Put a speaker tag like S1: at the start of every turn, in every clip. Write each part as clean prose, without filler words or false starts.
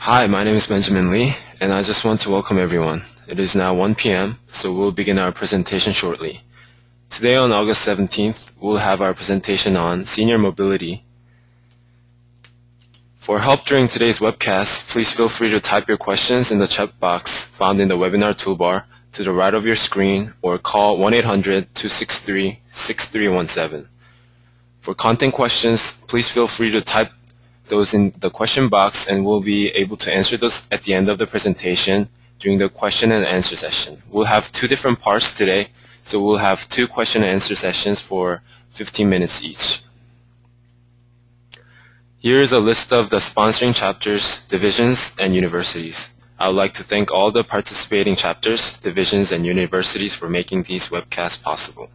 S1: Hi, my name is Benjamin Lee, and I just want to welcome everyone. It is now 1 p.m., so we'll begin our presentation shortly. Today on August 17th, we'll have our presentation on senior mobility. For help during today's webcast, please feel free to type your questions in the chat box found in the webinar toolbar to the right of your screen or call 1-800-263-6317. For content questions, please feel free to type those in the question box, and we'll be able to answer those at the end of the presentation during the question and answer session. We'll have two different parts today, so we'll have two question and answer sessions for 15 minutes each. Here is a list of the sponsoring chapters, divisions, and universities. I would like to thank all the participating chapters, divisions, and universities for making these webcasts possible.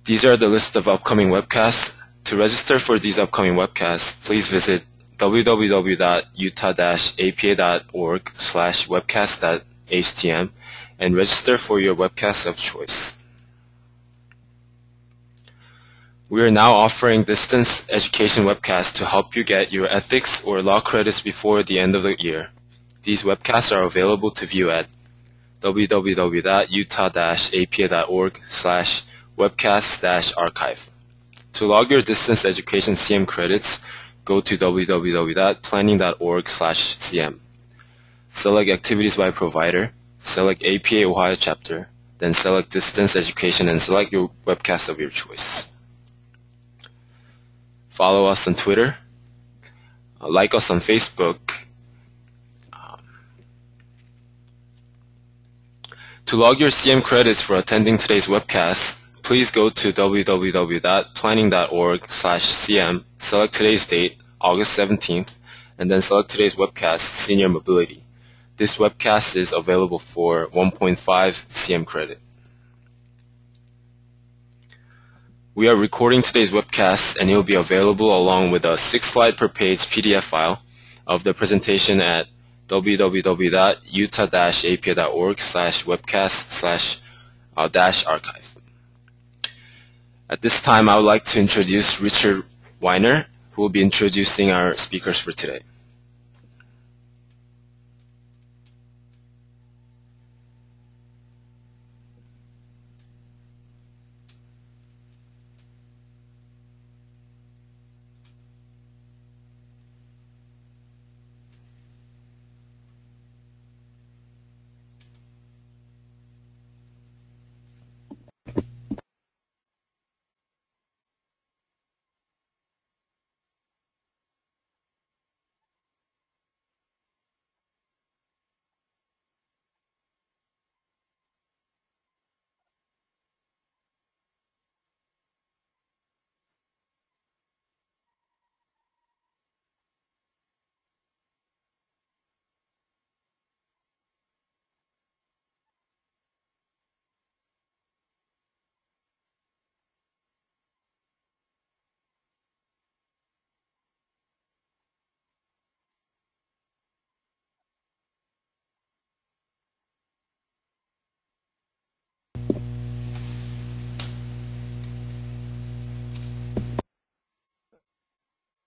S1: These are the list of upcoming webcasts. To register for these upcoming webcasts, please visit www.utah-apa.org/webcast.htm and register for your webcast of choice. We are now offering distance education webcasts to help you get your ethics or law credits before the end of the year. These webcasts are available to view at www.utah-apa.org/webcast-archive. To log your distance education CM credits, go to www.planning.org/cm. Select activities by provider, select APA Ohio chapter, then select distance education and select your webcast of your choice. Follow us on Twitter, like us on Facebook. To log your CM credits for attending today's webcast, please go to www.planning.org/cm, select today's date, August 17th, and then select today's webcast, Senior Mobility. This webcast is available for 1.5 CM credit. We are recording today's webcast, and it will be available along with a 6-slide per page PDF file of the presentation at www.utah-apa.org/webcast/archive. At this time, I would like to introduce Richard Weiner, who will be introducing our speakers for today.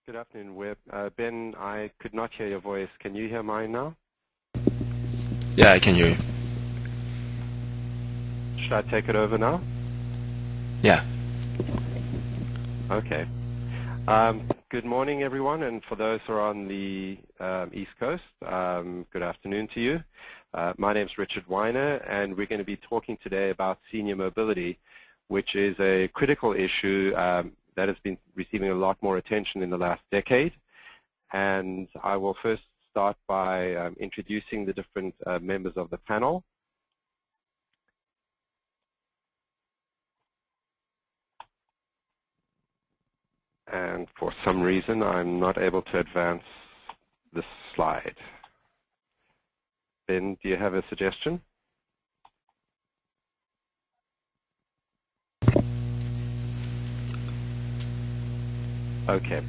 S2: Good afternoon, Ben, I could not hear your voice. Can you hear mine now?
S1: Yeah, I can hear you.
S2: Should I take it over now?
S1: Yeah.
S2: Okay. Good morning, everyone, and for those who are on the East Coast, good afternoon to you. My name is Richard Weiner, and we're going to be talking today about senior mobility, which is a critical issue that has been receiving a lot more attention in the last decade. And I will first start by introducing the different members of the panel. And for some reason, I'm not able to advance this slide. Ben, do you have a suggestion? Okay.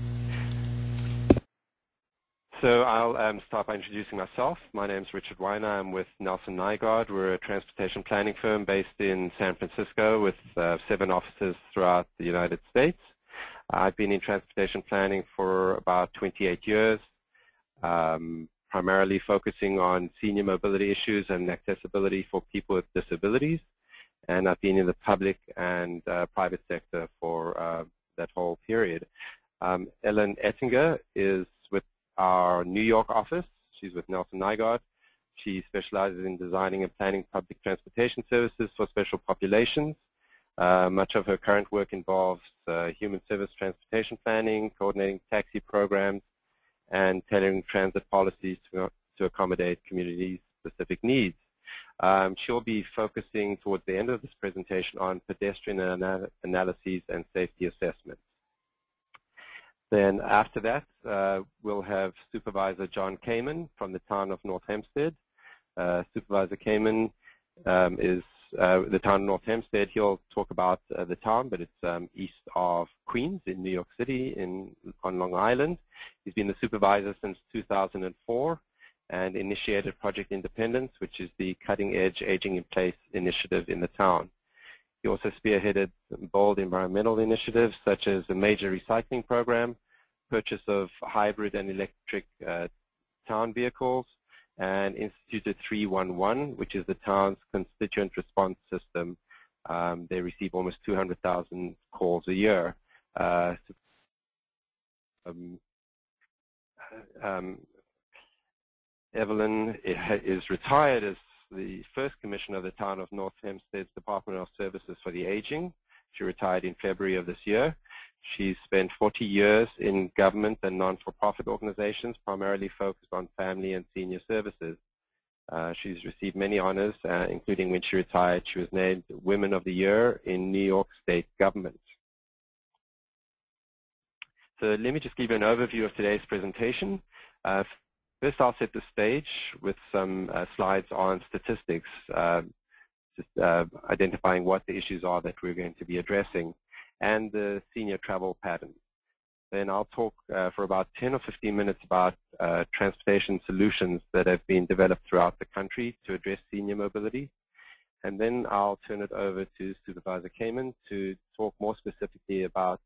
S2: So I'll start by introducing myself. My name is Richard Weiner. I'm with Nelson Nygaard. We're a transportation planning firm based in San Francisco with 7 offices throughout the United States. I've been in transportation planning for about 28 years, primarily focusing on senior mobility issues and accessibility for people with disabilities. And I've been in the public and private sector for that whole period. Ellen Oettinger is with our New York office. She's with Nelson Nygaard. She specializes in designing and planning public transportation services for special populations. Much of her current work involves human service transportation planning, coordinating taxi programs, and tailoring transit policies to accommodate community-specific needs. She'll be focusing towards the end of this presentation on pedestrian analyses and safety assessments. Then after that, we'll have Supervisor John Kaiman from the town of North Hempstead. Supervisor Kaiman is the town of North Hempstead. He'll talk about the town, but it's east of Queens in New York City on Long Island. He's been the supervisor since 2004 and initiated Project Independence, which is the cutting-edge aging in place initiative in the town. He also spearheaded bold environmental initiatives such as a major recycling program, purchase of hybrid and electric town vehicles, and instituted 311, which is the town's constituent response system. They receive almost 200,000 calls a year. Evelyn is retired as the first commissioner of the town of North Hempstead's Department of Services for the Aging. She retired in February of this year. She's spent 40 years in government and non-for-profit organizations, primarily focused on family and senior services. She's received many honors, including when she retired, she was named Women of the Year in New York State government. So let me just give you an overview of today's presentation. First, I'll set the stage with some slides on statistics, just identifying what the issues are that we're going to be addressing, and the senior travel pattern. Then I'll talk for about 10 or 15 minutes about transportation solutions that have been developed throughout the country to address senior mobility. And then I'll turn it over to Supervisor Kaiman to talk more specifically about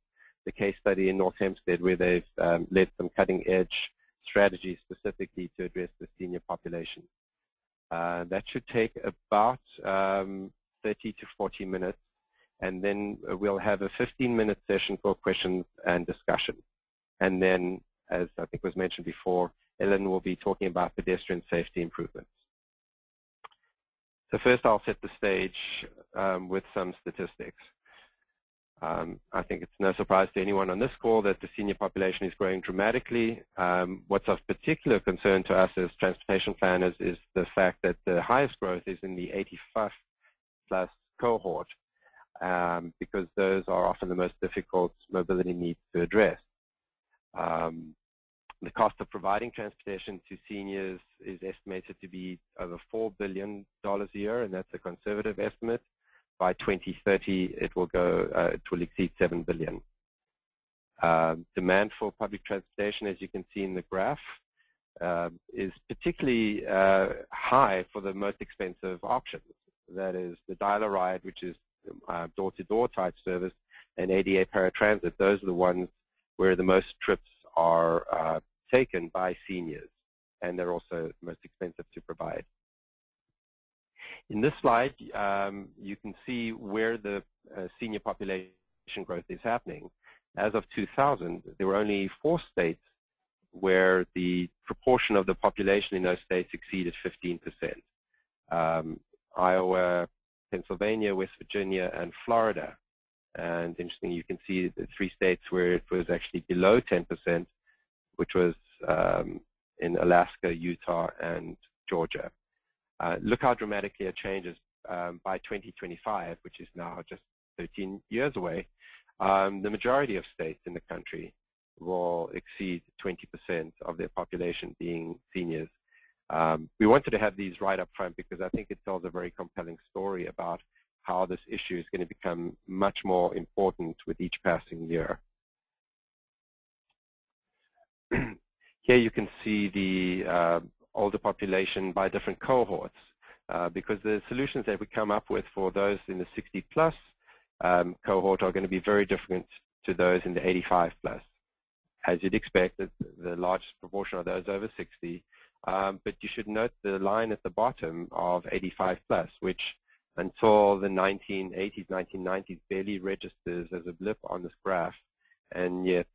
S2: the case study in North Hempstead, where they've led some cutting-edge strategies specifically to address the senior population. That should take about 30 to 40 minutes, and then we'll have a 15-minute session for questions and discussion. And then, as I think was mentioned before, Ellen will be talking about pedestrian safety improvements. So first I'll set the stage with some statistics. I think it's no surprise to anyone on this call that the senior population is growing dramatically. What's of particular concern to us as transportation planners is the fact that the highest growth is in the 85+ cohort, because those are often the most difficult mobility needs to address. The cost of providing transportation to seniors is estimated to be over $4 billion a year, and that's a conservative estimate. By 2030, it will exceed $7 billion. Demand for public transportation, as you can see in the graph, is particularly high for the most expensive options. That is the dial-a-ride, which is door-to-door type service, and ADA paratransit. Those are the ones where the most trips are taken by seniors, and they're also most expensive to provide. In this slide, you can see where the senior population growth is happening. As of 2000, there were only 4 states where the proportion of the population in those states exceeded 15%. Iowa, Pennsylvania, West Virginia, and Florida. And interesting, you can see the 3 states where it was actually below 10%, which was in Alaska, Utah, and Georgia. Look how dramatically it changes by 2025, which is now just 13 years away. The majority of states in the country will exceed 20% of their population being seniors. We wanted to have these right up front because I think it tells a very compelling story about how this issue is going to become much more important with each passing year. Here you can see the older population by different cohorts, because the solutions that we come up with for those in the 60+ cohort are going to be very different to those in the 85 plus. As you'd expect, the largest proportion of those over 60, but you should note the line at the bottom of 85 plus, which until the 1980s, 1990s barely registers as a blip on this graph, and yet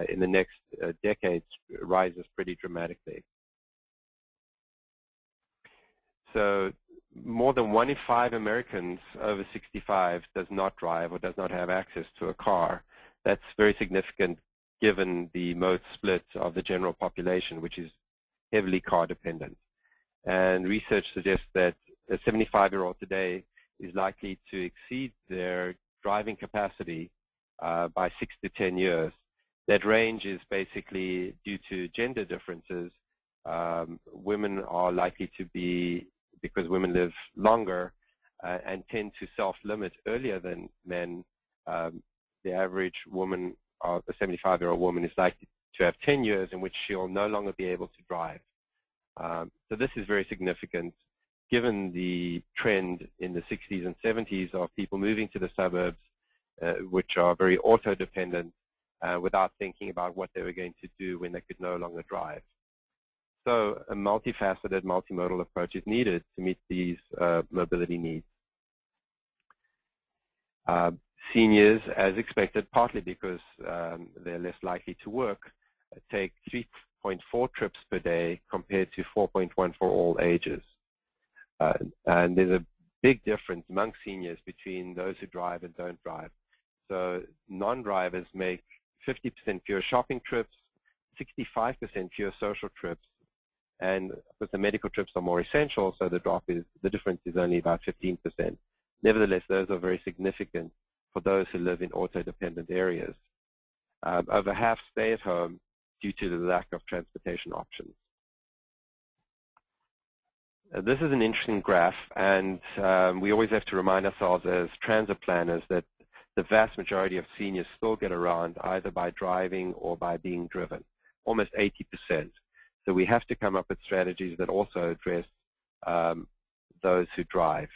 S2: in the next decades rises pretty dramatically. So more than 1 in 5 Americans over 65 does not drive or does not have access to a car. That's very significant given the mode split of the general population, which is heavily car dependent. And research suggests that a 75-year-old today is likely to exceed their driving capacity by 6 to 10 years. That range is basically due to gender differences. Women are likely to be, because women live longer and tend to self-limit earlier than men, the average woman, a 75-year-old woman, is likely to have 10 years in which she'll no longer be able to drive. So this is very significant given the trend in the 60s and 70s of people moving to the suburbs, which are very auto-dependent, without thinking about what they were going to do when they could no longer drive. So a multifaceted, multimodal approach is needed to meet these mobility needs. Seniors, as expected, partly because they're less likely to work, take 3.4 trips per day compared to 4.1 for all ages. And there's a big difference among seniors between those who drive and don't drive. So non-drivers make 50% fewer shopping trips, 65% fewer social trips, and of course the medical trips are more essential, so the difference is only about 15%. Nevertheless, those are very significant for those who live in auto-dependent areas. Over half stay at home due to the lack of transportation options. This is an interesting graph, and we always have to remind ourselves as transit planners that the vast majority of seniors still get around either by driving or by being driven, almost 80%. So we have to come up with strategies that also address those who drive.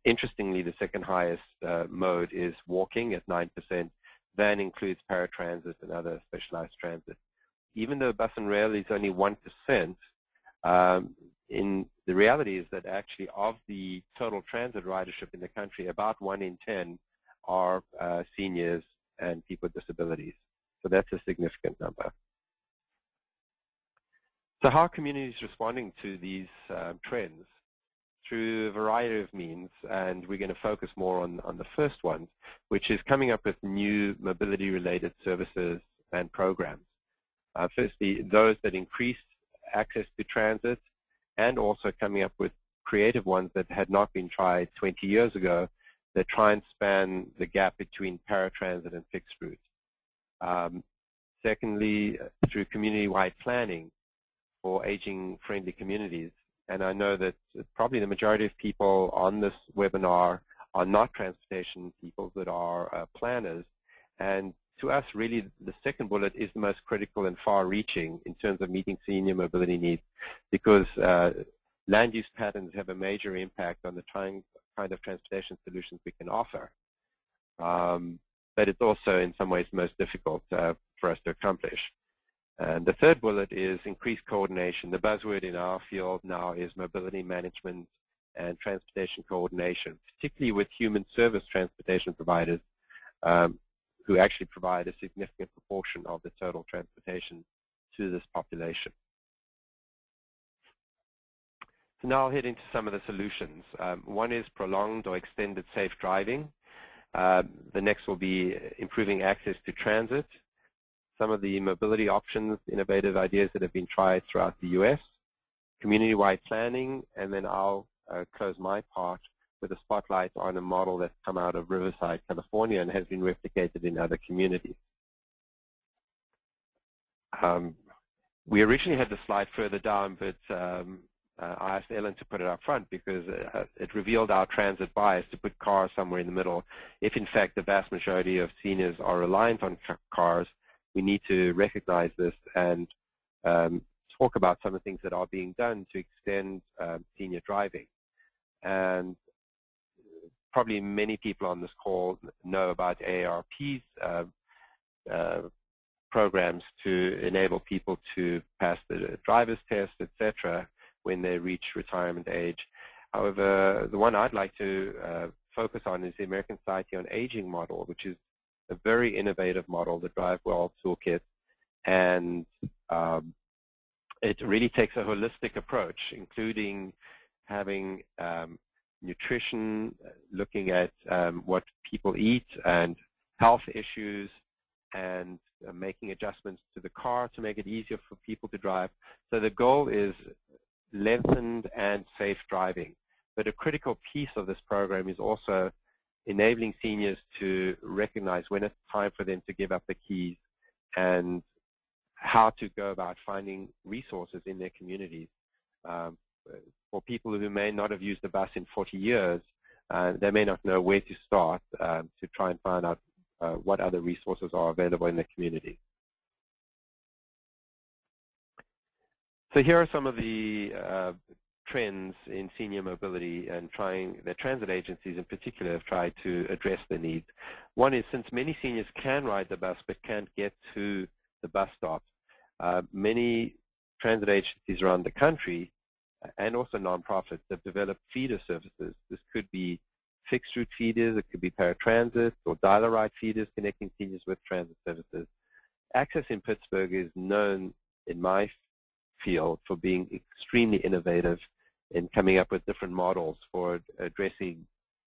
S2: Interestingly, the second highest mode is walking at 9%. That includes paratransit and other specialized transit. Even though bus and rail is only 1%, the reality is that actually of the total transit ridership in the country, about 1 in 10 are seniors and people with disabilities. So that's a significant number. So how are communities responding to these trends? Through a variety of means, and we're going to focus more on the first one, which is coming up with new mobility-related services and programs. Firstly, those that increase access to transit, and also coming up with creative ones that had not been tried 20 years ago that try and span the gap between paratransit and fixed route. Secondly, through community-wide planning for aging-friendly communities. And I know that probably the majority of people on this webinar are not transportation people, but are planners. And to us, really, the second bullet is the most critical and far-reaching in terms of meeting senior mobility needs, because land use patterns have a major impact on the kind of transportation solutions we can offer. But it's also, in some ways, the most difficult for us to accomplish. And the third bullet is increased coordination. The buzzword in our field now is mobility management and transportation coordination, particularly with human service transportation providers who actually provide a significant proportion of the total transportation to this population. So now I'll head into some of the solutions. One is prolonged or extended safe driving. The next will be improving access to transit. Some of the mobility options, innovative ideas that have been tried throughout the U.S., community-wide planning, and then I'll close my part with a spotlight on a model that's come out of Riverside, California, and has been replicated in other communities. We originally had the slide further down, but I asked Ellen to put it up front because it revealed our transit bias to put cars somewhere in the middle. If, in fact, the vast majority of seniors are reliant on cars, we need to recognize this and talk about some of the things that are being done to extend senior driving. And probably many people on this call know about AARP's programs to enable people to pass the driver's test, etc., when they reach retirement age. However, the one I'd like to focus on is the American Society on Aging model, which is a very innovative model, the Drive Well Toolkit, and it really takes a holistic approach, including having nutrition, looking at what people eat and health issues, and making adjustments to the car to make it easier for people to drive. So the goal is lengthened and safe driving. But a critical piece of this program is also enabling seniors to recognize when it's time for them to give up the keys and how to go about finding resources in their communities. For people who may not have used the bus in 40 years, they may not know where to start to try and find out what other resources are available in the community. So here are some of the trends in senior mobility, and the transit agencies in particular have tried to address the needs. One is, since many seniors can ride the bus but can't get to the bus stop, many transit agencies around the country and also nonprofits have developed feeder services. This could be fixed route feeders, it could be paratransit or dial-a-ride feeders connecting seniors with transit services. Access in Pittsburgh is known in my field for being extremely innovative in coming up with different models for addressing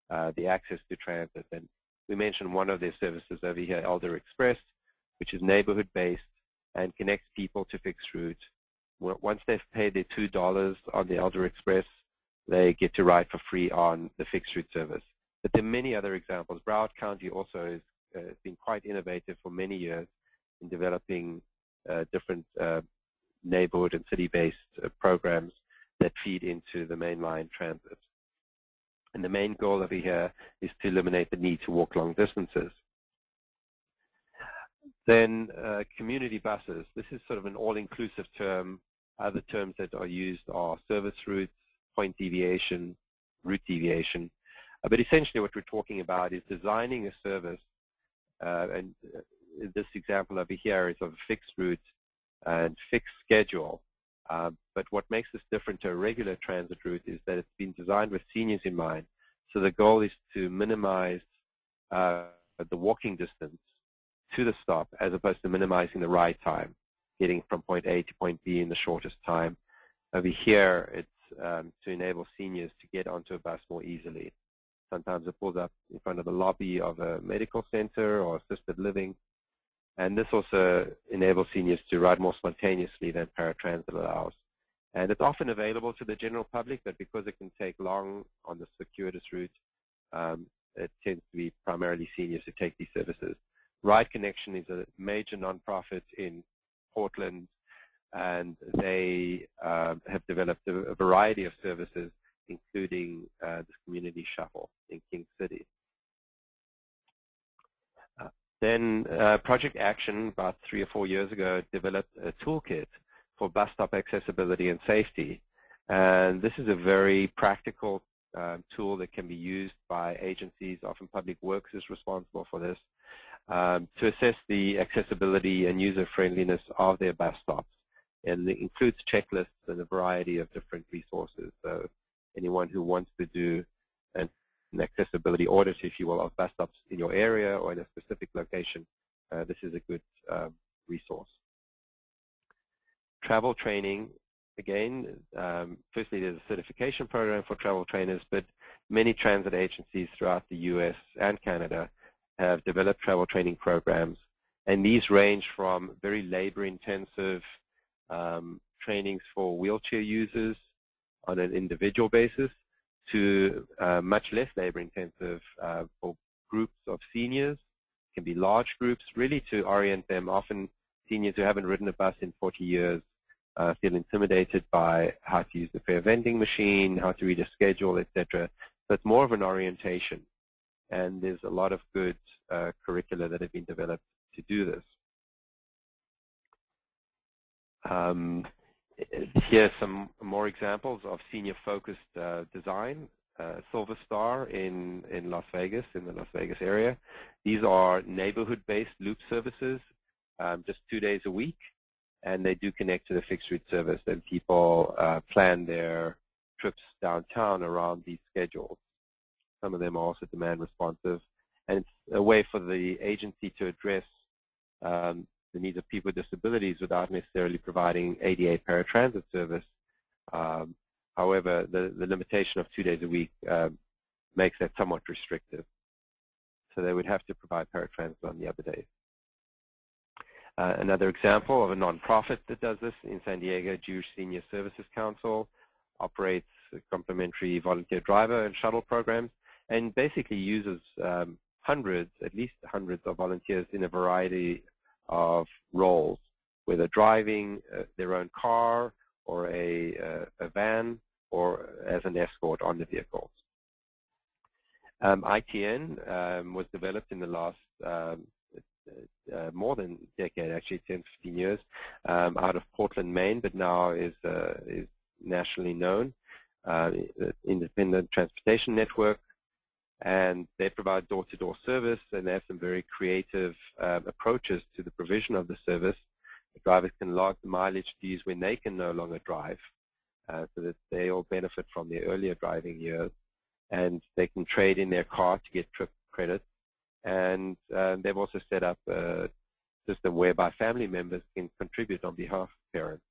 S2: the access to transit. And we mentioned one of their services over here, Elder Express, which is neighborhood-based and connects people to fixed route. Once they've paid their $2 on the Elder Express, they get to ride for free on the fixed route service. But there are many other examples. Broward County also has been quite innovative for many years in developing different neighborhood and city-based programs that feed into the mainline transit. And the main goal over here is to eliminate the need to walk long distances. Then community buses. This is sort of an all-inclusive term. Other terms that are used are service routes, point deviation, route deviation. But essentially what we're talking about is designing a service, and this example over here is of a fixed route and fixed schedule. But what makes this different to a regular transit route is that it's been designed with seniors in mind. So the goal is to minimize the walking distance to the stop as opposed to minimizing the ride time, getting from point A to point B in the shortest time. Over here, it's to enable seniors to get onto a bus more easily. Sometimes it pulls up in front of the lobby of a medical center or assisted living. And this also enables seniors to ride more spontaneously than paratransit allows. And it's often available to the general public, but because it can take long on the circuitous route, it tends to be primarily seniors who take these services. Ride Connection is a major nonprofit in Portland, and they have developed a variety of services, including this community shuttle in King City. Then Project Action, about 3 or 4 years ago, developed a toolkit for bus stop accessibility and safety. And this is a very practical tool that can be used by agencies. Often Public Works is responsible for this, to assess the accessibility and user-friendliness of their bus stops. And it includes checklists and a variety of different resources. So anyone who wants to do an accessibility audit, if you will, of bus stops in your area or in a specific location, this is a good resource. Travel training, again, firstly there's a certification program for travel trainers, but many transit agencies throughout the US and Canada have developed travel training programs, and these range from very labor-intensive trainings for wheelchair users on an individual basis to much less labor-intensive for groups of seniors. It can be large groups, really to orient them. Often seniors who haven't ridden a bus in 40 years feel intimidated by how to use the fare vending machine, how to read a schedule, etc. So it's more of an orientation. And there's a lot of good curricula that have been developed to do this. Here are some more examples of senior-focused design. Silver Star in Las Vegas, in the Las Vegas area. These are neighborhood-based loop services, just 2 days a week, and they do connect to the fixed route service, and people plan their trips downtown around these schedules. Some of them are also demand responsive, and it's a way for the agency to address the needs of people with disabilities without necessarily providing ADA paratransit service. However, the limitation of 2 days a week makes that somewhat restrictive. So they would have to provide paratransit on the other days. Another example of a nonprofit that does this in San Diego, Jewish Senior Services Council, operates complimentary volunteer driver and shuttle programs, and basically uses at least hundreds of volunteers in a variety of roles, whether driving their own car or a van or as an escort on the vehicles. ITN was developed in the last more than a decade, actually 10, 15 years, out of Portland, Maine, but now is nationally known, independent transportation network, and they provide door-to-door service, and they have some very creative approaches to the provision of the service. The drivers can log the mileage fees when they can no longer drive, so that they all benefit from their earlier driving years, and they can trade in their car to get trip credits. And they've also set up a system whereby family members can contribute on behalf of parents.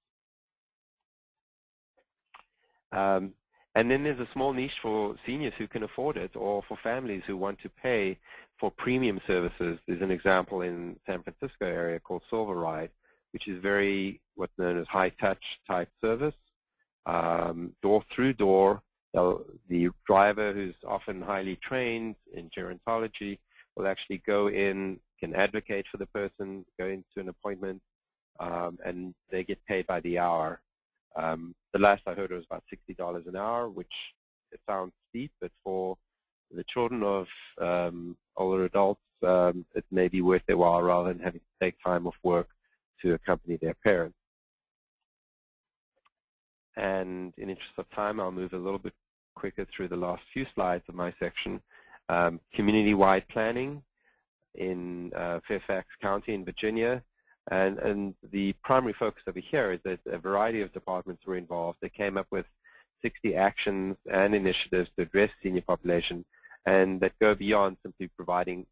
S2: And then there's a small niche for seniors who can afford it, or for families who want to pay for premium services. There's an example in San Francisco area called Silver Ride, which is very what's known as high-touch type service, door through door. The driver, who's often highly trained in gerontology, will actually go in, can advocate for the person, go into an appointment, and they get paid by the hour. The last I heard it was about $60 an hour, which it sounds steep, but for the children of older adults, it may be worth their while rather than having to take time off work to accompany their parents. And in interest of time, I'll move a little bit quicker through the last few slides of my section. Community-wide planning in Fairfax County in Virginia. And the primary focus over here is that a variety of departments were involved. They came up with 60 actions and initiatives to address senior population, and that go beyond simply providing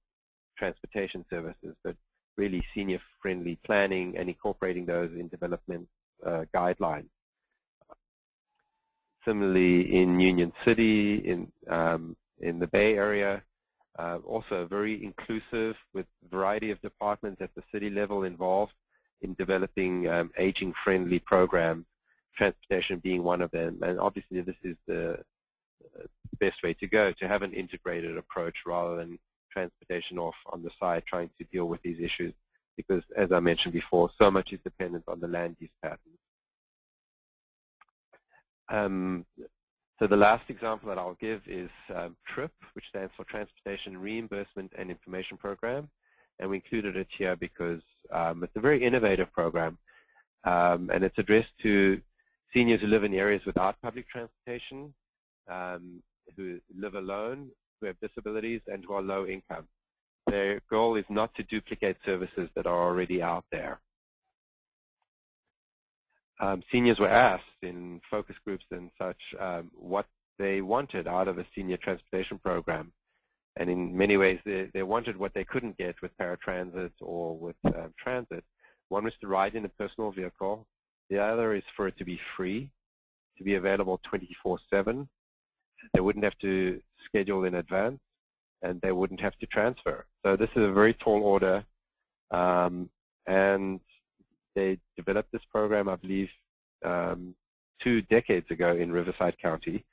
S2: transportation services, but really senior-friendly planning and incorporating those in development guidelines. Similarly, in Union City, in the Bay Area, also very inclusive with a variety of departments at the city level involved in developing aging-friendly programs, transportation being one of them. And obviously this is the best way to go, to have an integrated approach rather than transportation off on the side trying to deal with these issues, because as I mentioned before, so much is dependent on the land use patterns. So the last example that I'll give is TRIP, which stands for Transportation Reimbursement and Information Program. And we included it here because it's a very innovative program. And it's addressed to seniors who live in areas without public transportation, who live alone, who have disabilities, and who are low income. Their goal is not to duplicate services that are already out there. Seniors were asked in focus groups and such what they wanted out of a senior transportation program. And in many ways, they wanted what they couldn't get with paratransit or with transit. One was to ride in a personal vehicle. The other is for it to be free, to be available 24/7. They wouldn't have to schedule in advance, and they wouldn't have to transfer. So this is a very tall order, and they developed this program, I believe, 2 decades ago in Riverside County.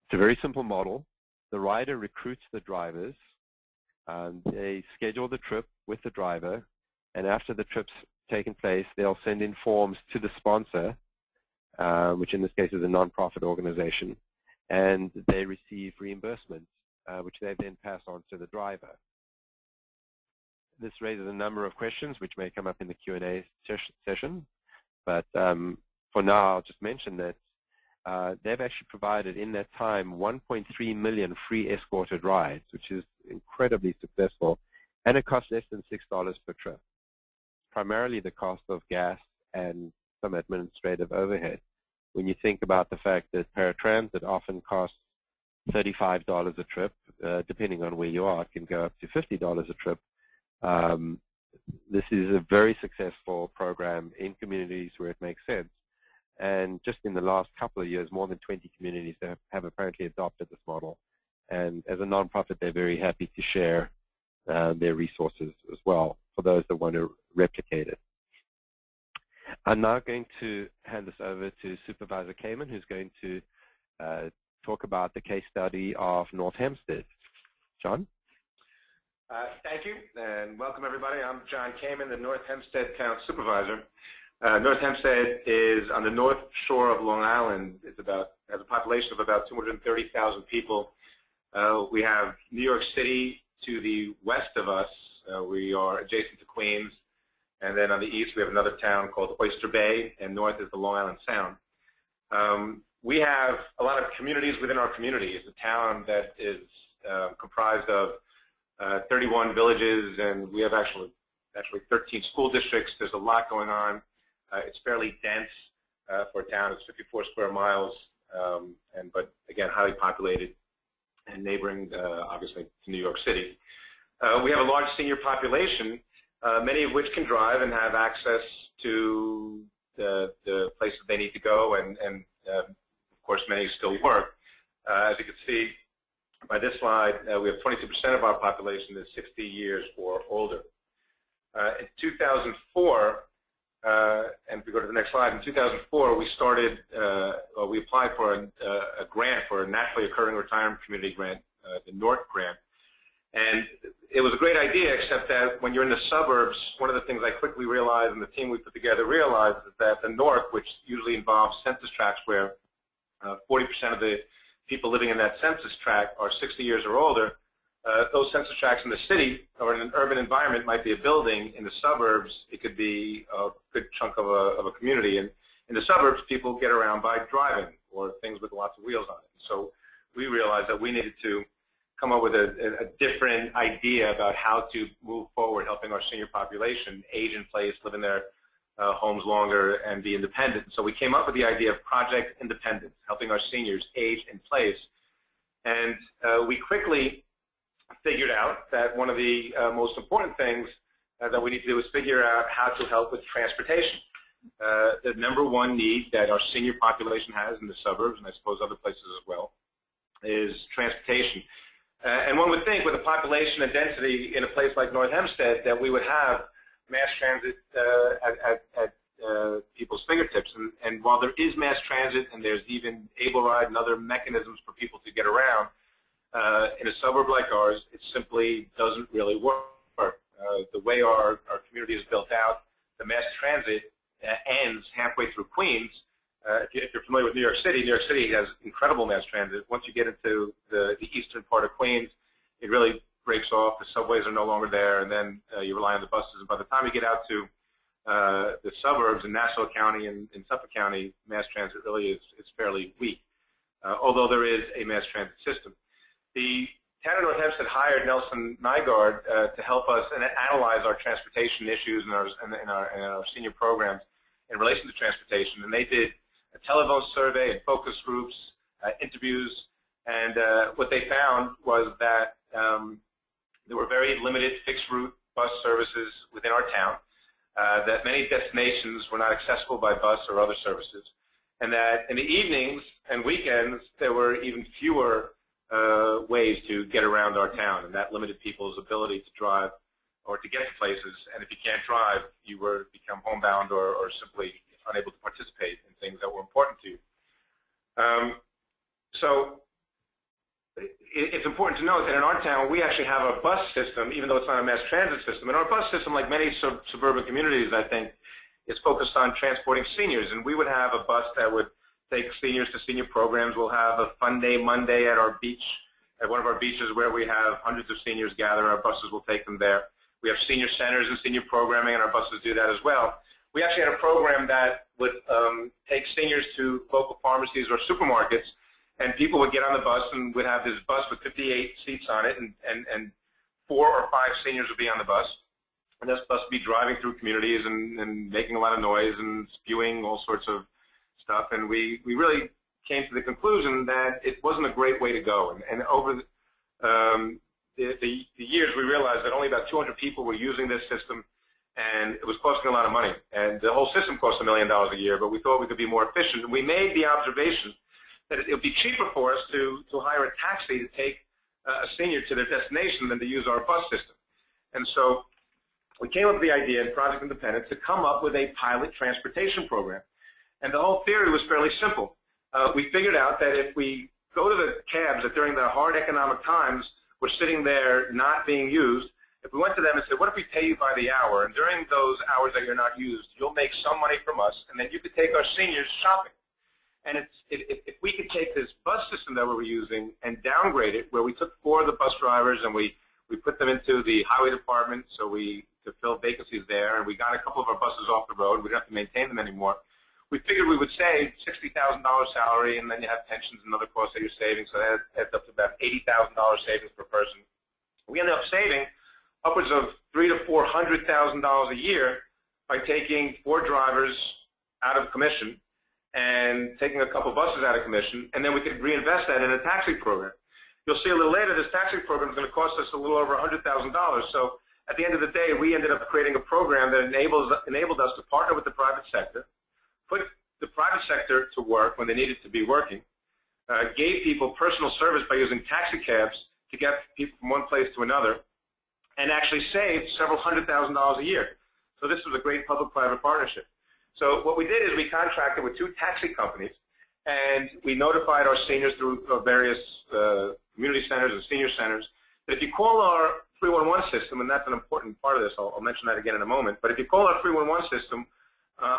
S2: It's a very simple model. The rider recruits the drivers. They schedule the trip with the driver, and after the trip's taken place, they'll send in forms to the sponsor, which in this case is a nonprofit organization, and they receive reimbursement, which they then pass on to the driver. This raises a number of questions which may come up in the Q&A session, but for now I'll just mention that they've actually provided in that time 1.3 million free escorted rides, which is incredibly successful, and it costs less than $6 per trip. Primarily the cost of gas and some administrative overhead. When you think about the fact that paratransit often costs $35 a trip, depending on where you are, it can go up to $50 a trip. This is a very successful program in communities where it makes sense. And just in the last couple of years, more than 20 communities have apparently adopted this model. And as a nonprofit, they're very happy to share their resources as well for those that want to replicate it. I'm now going to hand this over to Supervisor Kaiman, who's going to talk about the case study of North Hempstead. John?
S3: Thank you, and welcome everybody. I'm John Kaiman, the North Hempstead Town Supervisor. North Hempstead is on the north shore of Long Island. It's has a population of about 230,000 people. We have New York City to the west of us. We are adjacent to Queens. And then on the east, we have another town called Oyster Bay, and north is the Long Island Sound. We have a lot of communities within our community. It's a town that is comprised of 31 villages, and we have actually 13 school districts. There's a lot going on. It's fairly dense for a town. It's 54 square miles, but again, highly populated and neighboring, obviously, to New York City. We have a large senior population, many of which can drive and have access to the places they need to go, and of course, many still work. As you can see by this slide, we have 22% of our population is 60 years or older. In 2004, and if we go to the next slide, in 2004 we started, we applied for a grant for a naturally occurring retirement community grant, the NORC grant. And it was a great idea, except that when you're in the suburbs, one of the things I quickly realized and the team we put together realized is that the NORC, which usually involves census tracts where 40% of the people living in that census tract are 60 years or older, those census tracts in the city or in an urban environment might be a building. In the suburbs, it could be a good chunk of a community. And in the suburbs, people get around by driving or things with lots of wheels on it. So we realized that we needed to come up with a different idea about how to move forward, helping our senior population age in place, live in their homes longer, and be independent. So we came up with the idea of Project Independence, helping our seniors age in place. And we quickly figured out that one of the most important things that we need to do is figure out how to help with transportation. The number one need that our senior population has in the suburbs, and I suppose other places as well, is transportation. And one would think with a population and density in a place like North Hempstead that we would have mass transit at people's fingertips. And while there is mass transit and there's even Able Ride and other mechanisms for people to get around, in a suburb like ours, it simply doesn't really work. The way our community is built out, the mass transit ends halfway through Queens. If you're familiar with New York City has incredible mass transit. Once you get into the eastern part of Queens, it really breaks off. The subways are no longer there, and then you rely on the buses. And by the time you get out to the suburbs in Nassau County and in Suffolk County, mass transit really is fairly weak, although there is a mass transit system. The town of North Hempstead hired Nelson Nygaard to help us and analyze our transportation issues and our senior programs in relation to transportation. And they did a telephone survey and focus groups, interviews, and what they found was that there were very limited fixed route bus services within our town, that many destinations were not accessible by bus or other services, and that in the evenings and weekends there were even fewer ways to get around our town, and that limited people's ability to drive or to get to places. And if you can't drive, you become homebound or simply unable to participate in things that were important to you. So it's important to note that in our town we actually have a bus system, even though it's not a mass transit system. And our bus system, like many suburban communities, I think, is focused on transporting seniors. And we would have a bus that would take seniors to senior programs. We'll have a fun day Monday at our beach, at one of our beaches where we have hundreds of seniors gather. Our buses will take them there. We have senior centers and senior programming, and our buses do that as well. we actually had a program that would take seniors to local pharmacies or supermarkets, and people would get on the bus and would have this bus with 58 seats on it, and 4 or 5 seniors would be on the bus. And this bus would be driving through communities and making a lot of noise and spewing all sorts of stuff. And we really came to the conclusion that it wasn't a great way to go. And over the years, we realized that only about 200 people were using this system, and it was costing a lot of money. And the whole system cost $1 million a year, but we thought we could be more efficient. And we made the observation that it would be cheaper for us to hire a taxi to take a senior to their destination than to use our bus system. And so we came up with the idea in Project Independence to come up with a pilot transportation program. And the whole theory was fairly simple. We figured out that if we go to the cabs that during the hard economic times were sitting there not being used, if we went to them and said, what if we pay you by the hour, and during those hours that you're not used, you'll make some money from us, and then you could take our seniors shopping. And if we could take this bus system that we were using and downgrade it, where we took 4 of the bus drivers and we put them into the highway department to fill vacancies there, and we got a couple of our buses off the road. We didn't have to maintain them anymore. We figured we would save $60,000 salary, and then you have pensions and other costs that you're saving, so that adds up to about $80,000 savings per person. We ended up saving upwards of $300,000 to $400,000 a year by taking 4 drivers out of commission and taking a couple buses out of commission, and then we could reinvest that in a taxi program. You'll see a little later this taxi program is going to cost us a little over $100,000. So at the end of the day, we ended up creating a program that enabled us to partner with the private sector, put the private sector to work when they needed to be working, gave people personal service by using taxi cabs to get people from one place to another, and actually saved several $100,000 a year. So this was a great public-private partnership. So what we did is we contracted with 2 taxi companies, and we notified our seniors through various community centers and senior centers that if you call our 311 system, and that's an important part of this, I'll mention that again in a moment, but if you call our 311 system,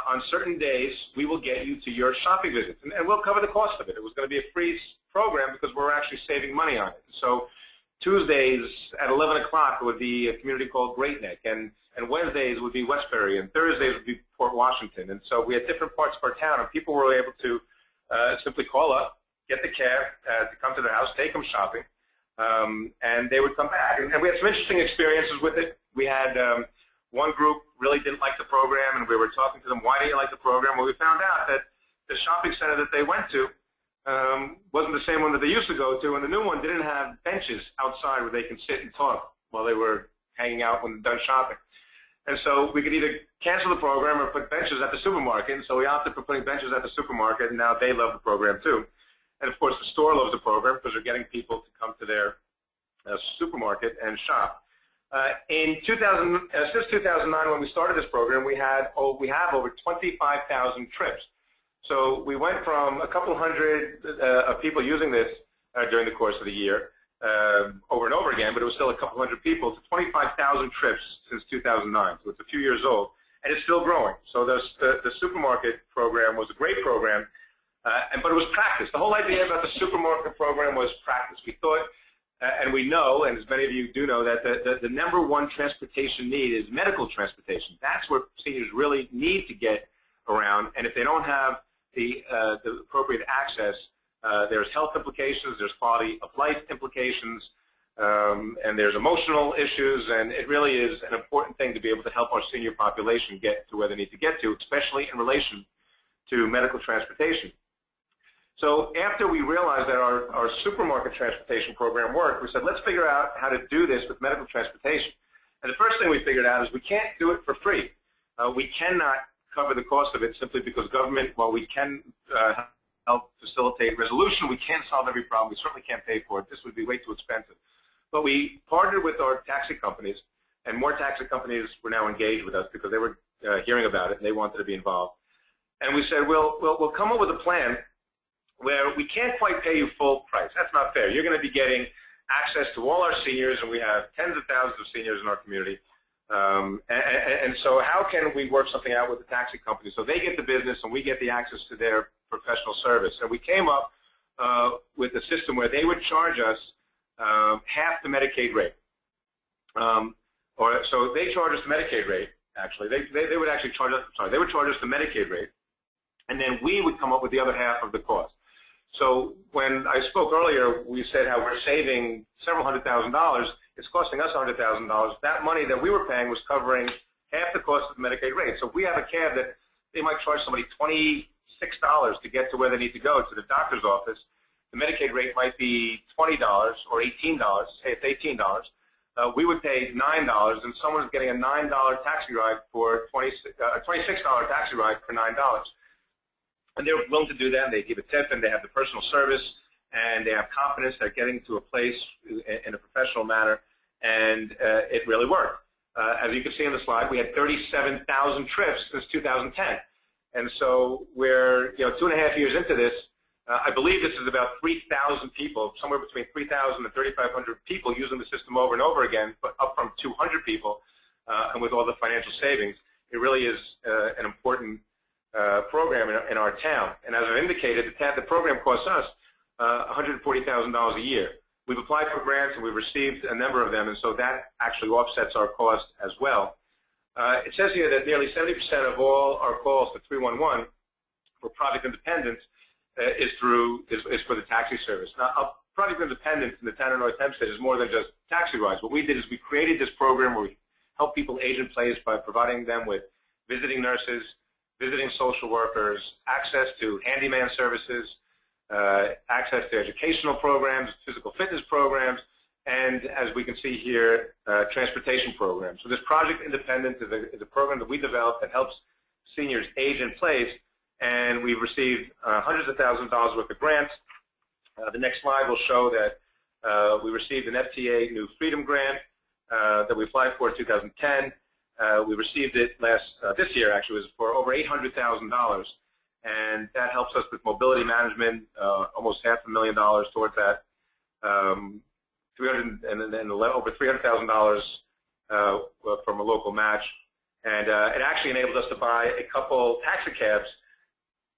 S3: on certain days, we will get you to your shopping visits, and we'll cover the cost of it. It was going to be a free program because we're actually saving money on it. So Tuesdays at 11 o'clock would be a community called Great Neck, and Wednesdays would be Westbury, and Thursdays would be Port Washington. And so we had different parts of our town, and people were able to simply call up, get the cab to come to their house, take them shopping, and they would come back. And we had some interesting experiences with it. We had one group really didn't like the program, and we were talking to them, why do you like the program? Well, we found out that the shopping center that they went to wasn't the same one that they used to go to, and the new one didn't have benches outside where they can sit and talk while they were hanging out when they're done shopping. And so we could either cancel the program or put benches at the supermarket, and so we opted for putting benches at the supermarket, and now they love the program too. And of course the store loves the program because they're getting people to come to their supermarket and shop. Since 2009, when we started this program, we have over 25,000 trips. So we went from a couple hundred of people using this during the course of the year, over and over again, but it was still a couple hundred people, to 25,000 trips since 2009. So it's a few years old, and it's still growing. So the supermarket program was a great program, but it was practice. The whole idea about the supermarket program was practice. We thought, and we know, and as many of you do know, that the number one transportation need is medical transportation. That's where seniors really need to get around, and if they don't have the appropriate access, there's health implications, there's quality of life implications, and there's emotional issues, and it really is an important thing to be able to help our senior population get to where they need to get to, especially in relation to medical transportation. So after we realized that our supermarket transportation program worked, we said, let's figure out how to do this with medical transportation. And the first thing we figured out is we can't do it for free. We cannot cover the cost of it simply because government, while we can help facilitate resolution, we can't solve every problem. We certainly can't pay for it. This would be way too expensive. But we partnered with our taxi companies, and more taxi companies were now engaged with us because they were hearing about it and they wanted to be involved. And we said, we'll come up with a plan where we can't quite pay you full price. That's not fair. You're going to be getting access to all our seniors, and we have tens of thousands of seniors in our community. And so how can we work something out with the taxi company so they get the business and we get the access to their professional service? And we came up with a system where they would charge us half the Medicaid rate. So they charge us the Medicaid rate, actually. They would actually charge us, they would charge us the Medicaid rate, and then we would come up with the other half of the cost. So when I spoke earlier, we said how we're saving several $100,000. It's costing us $100,000. That money that we were paying was covering half the cost of the Medicaid rate. So if we have a cab that they might charge somebody $26 to get to where they need to go, to the doctor's office, the Medicaid rate might be $20 or $18, say it's $18. We would pay $9, and someone's getting a $9 taxi ride for a $26 taxi ride for $9. And they're willing to do that, and they give a tip, and they have the personal service, and they have confidence they're getting to a place in a professional manner, and it really worked. As you can see on the slide, we had 37,000 trips since 2010. And so we're 2.5 years into this. I believe this is about 3,000 people, somewhere between 3,000 and 3,500 people using the system over and over again, but up from 200 people. And with all the financial savings, it really is an important program in our town. And as I've indicated, the program costs us $140,000 a year. We've applied for grants and we've received a number of them, and so that actually offsets our cost as well. It says here that nearly 70% of all our calls to 311 for Project Independence is for the taxi service. Now, Project Independence in the town of North Hempstead is more than just taxi rides. What we did is we created this program where we help people age in place by providing them with visiting nurses, visiting social workers, access to handyman services, access to educational programs, physical fitness programs, and as we can see here, transportation programs. So this Project Independence is a program that we developed that helps seniors age in place, and we've received hundreds of thousands of dollars worth of grants. The next slide will show that we received an FTA New Freedom Grant that we applied for in 2010. We received it this year, actually, was for over $800,000. And that helps us with mobility management, almost $500,000 towards that, over $300,000 from a local match. And it actually enabled us to buy a couple taxi cabs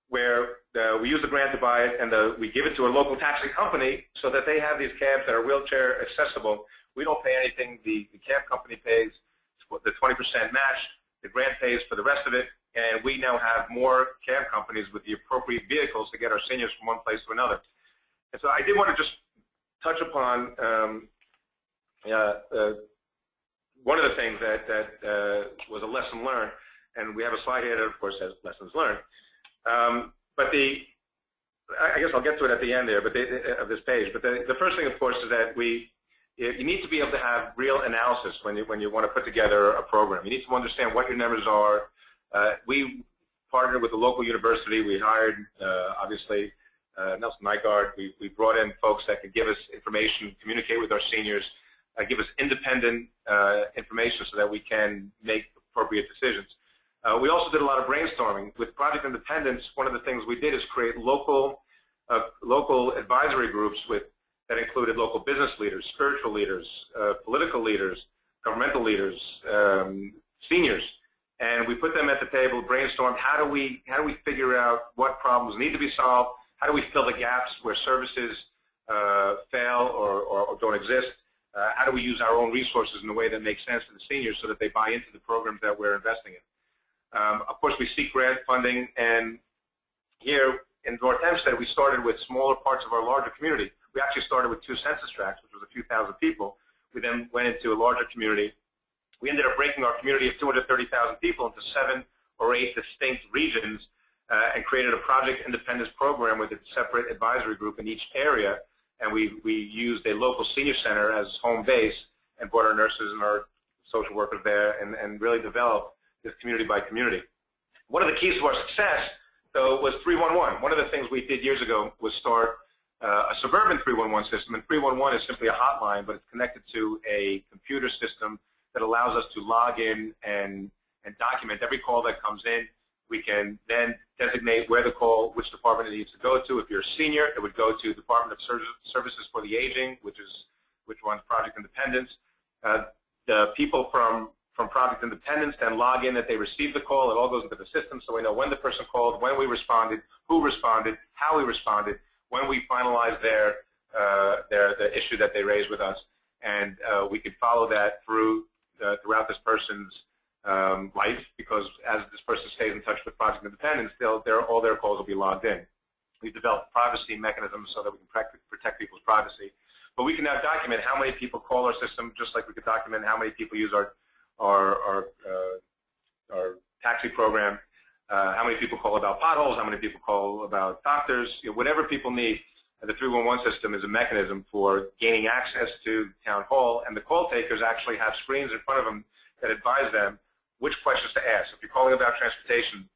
S3: where we use the grant to buy it, and we give it to a local taxi company so that they have these cabs that are wheelchair accessible. We don't pay anything. The cab company pays the 20% match. The grant pays for the rest of it. And we now have more cab companies with the appropriate vehicles to get our seniors from one place to another. And so I did want to just touch upon one of the things that was a lesson learned, and we have a slide here that, of course, has lessons learned. But I guess I'll get to it at the end there, of this page. But the first thing, of course, is that you need to be able to have real analysis when you want to put together a program. You need to understand what your numbers are. We partnered with a local university. We hired, obviously, Nelson Nygaard. We brought in folks that could give us information, communicate with our seniors, give us independent information so that we can make appropriate decisions. We also did a lot of brainstorming. With Project Independence, one of the things we did is create local advisory groups that included local business leaders, spiritual leaders, political leaders, governmental leaders, seniors. And we put them at the table, brainstormed how do we figure out what problems need to be solved, how do we fill the gaps where services fail or don't exist, how do we use our own resources in a way that makes sense to the seniors so that they buy into the programs that we're investing in. Of course, we seek grant funding, and here in North Hempstead, we started with smaller parts of our larger community. We actually started with 2 census tracts, which was a few thousand people. We then went into a larger community. We ended up breaking our community of 230,000 people into 7 or 8 distinct regions and created a Project Independence program with a separate advisory group in each area. And we used a local senior center as home base and brought our nurses and our social workers there and really developed this community by community. One of the keys to our success, though, was 311. One of the things we did years ago was start a suburban 311 system. And 311 is simply a hotline, but it's connected to a computer system that allows us to log in and document every call that comes in. We can then designate where the call, which department it needs to go to. If you're a senior, it would go to Department of Services for the Aging, which runs Project Independence. The people from Project Independence then log in that they received the call. It all goes into the system, so we know when the person called, when we responded, who responded, how we responded, when we finalized the issue that they raised with us, and we could follow that throughout this person's life, because as this person stays in touch with Project Independence, all their calls will be logged in. We've developed privacy mechanisms so that we can protect people's privacy. But we can now document how many people call our system, just like we could document how many people use our taxi program, how many people call about potholes, how many people call about doctors, whatever people need. The 311 system is a mechanism for gaining access to town hall, and the call takers actually have screens in front of them that advise them which questions to ask. If you're calling about transportation,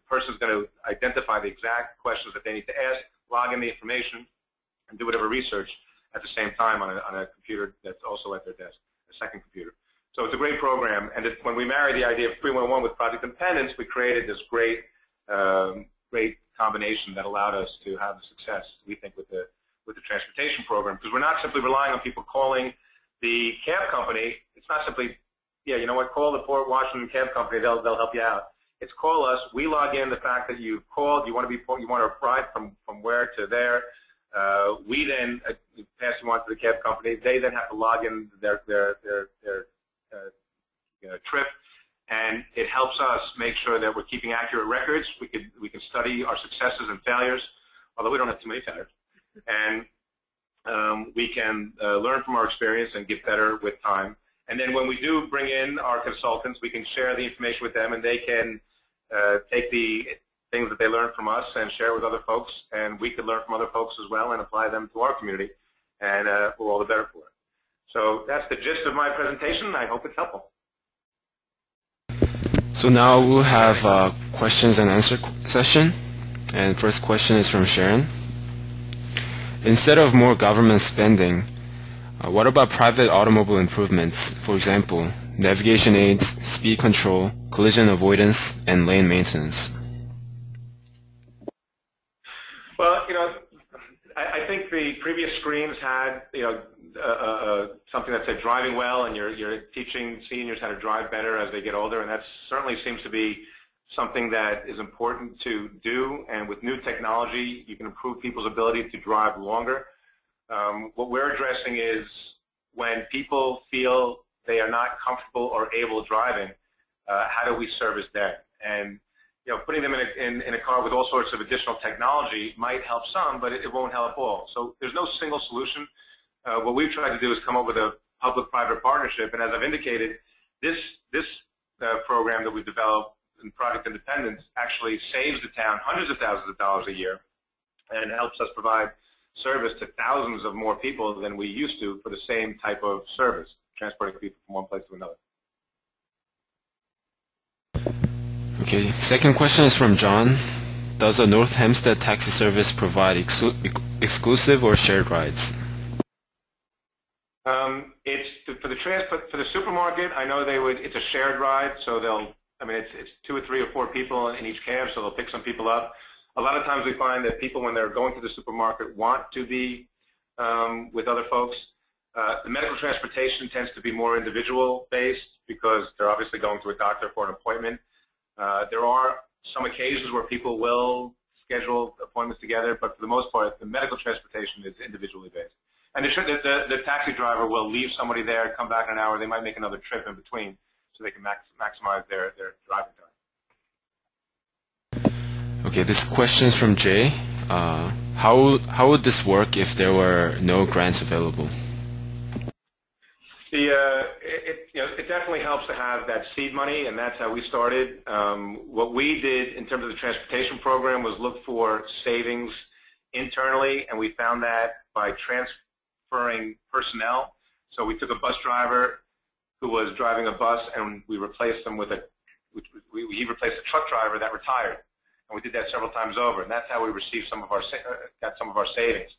S3: person's going to identify the exact questions that they need to ask, log in the information, and do whatever research at the same time on a computer that's also at their desk, a second computer. So it's a great program, and when we married the idea of 311 with Project Independence, we created this great combination that allowed us to have the success, we think, with the transportation program, because we're not simply relying on people calling the cab company. It's not simply, yeah, you know what, call the Port Washington cab company, they'll help you out. It's call us. We log in the fact that you've called. You want to ride from where to there. We then pass you on to the cab company. They then have to log in their trip, and it helps us make sure that we're keeping accurate records. We can study our successes and failures, although we don't have too many failures, and we can learn from our experience and get better with time. And then when we do bring in our consultants, we can share the information with them, and they can take the things that they learn from us and share with other folks, and we could learn from other folks as well and apply them to our community, and we're all the better for it. So that's the gist of my presentation. I hope it's helpful.
S1: So now we'll have a questions and answer session, and first question is from Sharon. Instead of more government spending, what about private automobile improvements? For example, navigation aids, speed control, collision avoidance, and lane maintenance.
S3: Well, I think the previous screens had, something that said driving well, and you're teaching seniors how to drive better as they get older, and that certainly seems to be something that is important to do. And with new technology, you can improve people's ability to drive longer. What we're addressing is when people feel they are not comfortable or able driving, how do we service them? And putting them in a car with all sorts of additional technology might help some, but it won't help all. So there's no single solution. What we've tried to do is come up with a public-private partnership, and as I've indicated, this program that we've developed in Project Independence actually saves the town hundreds of thousands of dollars a year and helps us provide service to thousands of more people than we used to for the same type of service, transporting people from one place to another.
S1: Okay, second question is from John. Does a North Hempstead taxi service provide exclusive or shared rides?
S3: It's for the supermarket. I know they would. It's a shared ride, so they'll. I mean, it's 2 or 3 or 4 people in each cab, so they'll pick some people up. A lot of times we find that people, when they're going to the supermarket, want to be with other folks. The medical transportation tends to be more individual-based because they're obviously going to a doctor for an appointment. There are some occasions where people will schedule appointments together, but for the most part, the medical transportation is individually based. And the taxi driver will leave somebody there, come back in an hour. They might make another trip in between so they can maximize their driving time.
S1: Okay, this question is from Jay. How would this work if there were no grants available?
S3: It definitely helps to have that seed money, and that's how we started. What we did in terms of the transportation program was look for savings internally, and we found that by transferring personnel. So we took a bus driver who was driving a bus, and we replaced him with he replaced a truck driver that retired, and we did that several times over, and that's how we received got some of our savings.